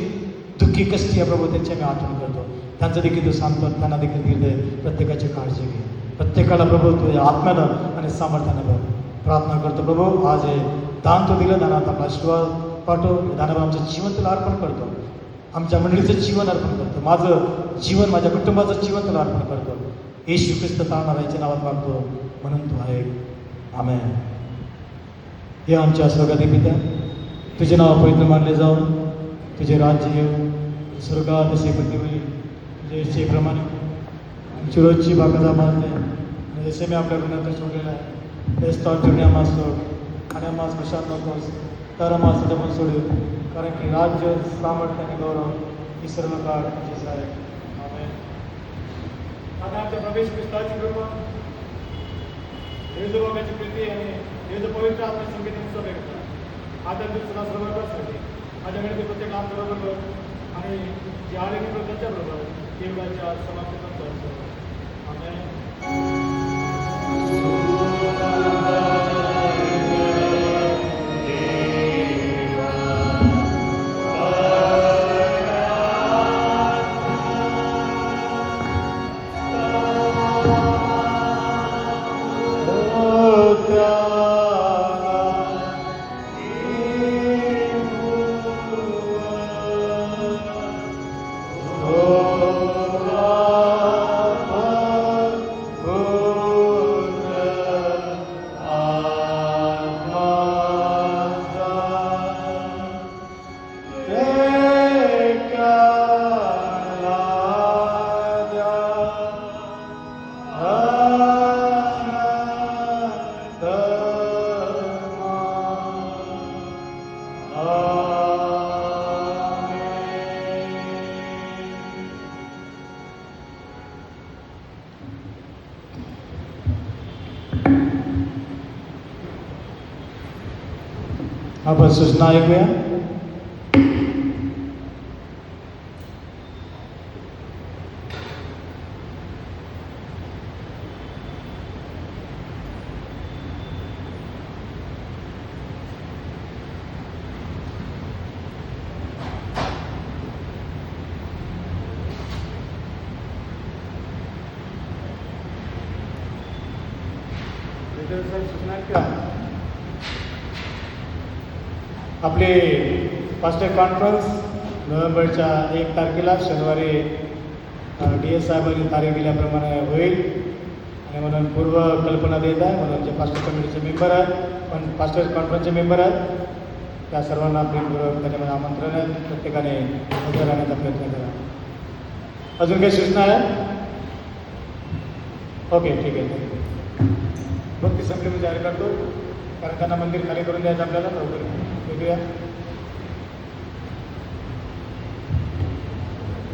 दुःखी कष्टी आहे प्रभू, त्यांची आम्ही आठवण करतो. त्यांचं देखील तू सांगतो, त्यांना देखील धीर दे, प्रत्येकाची काळजी घे. प्रत्येकाला प्रभू तुझ्या आत्म्यानं आणि सामर्थ्यानं भर. प्रार्थना करतो प्रभू, आज हे दान तू दिलं, दानात आपला आशीर्वाद पाठव. दानावर आमचं जीवन तुला अर्पण करतो, आमच्या मंडळीचं जीवन अर्पण करतो, माझं जीवन, माझ्या कुटुंबाचं जीवन तुला अर्पण करतो. येशू ख्रिस्त तारणाऱ्याच्या नावात मागतो, म्हणून तू आहे. आमेन. हे आमच्या स्वर्गातील पित्या, तुझे नाव पवित्र मानले जाऊन, तुझे राज्य येऊ, स्वर्गात असे पृथ्वीवरील तुझ्या इच्छेप्रमाणे आमची रोजची भागाचा मानते. आणि जसे मी आपल्या गुन्ह्यात सोडलेला आहे, तेच तो आमच्या आम्हाला सोड, आणि आम्हाला कशात नकोस, तर आम्हाला पण सोडू. कारण की राज्य, सामर्थ्य आणि गौरव ही सर्व काळ तुझेच आहे. आमेन. आता आमच्या प्रवेश ख्रिस्ताची कृपा, देवबाबाची प्रीती आणि देव पवित्र आपल्या संगीत आता दुसरा सर्व माझ्याकडे ते प्रत्येक काम बरोबर कर आणि जे आले की त्यांच्याबरोबर केवळाच्या समाप्त करतो आम्ही आपण सूचना ऐकूया. सूचना ऐकूया. आपले पास्टर कॉन्फरन्स नोव्हेंबरच्या 1 तारखेला शनिवारी DS साहेबांनी तारीख दिल्याप्रमाणे होईल आणि म्हणून पूर्व कल्पना देत आहे. म्हणून जे पास्टर कमिटीचे मेंबर आहेत पण पास्टर कॉन्फरन्सचे मेंबर आहेत त्या सर्वांना प्रेमपूर्वक त्याच्यामध्ये आमंत्रण आहे. प्रत्येकाने हजर राहण्याचा प्रयत्न करा. अजून काही सूचना आहे? ओके, ठीक आहे. भक्ती संख्येमध्ये जाहीर करतो कारण त्यांना मंदिर खाली करून द्यायचं आपल्याला. लवकर भेटूया.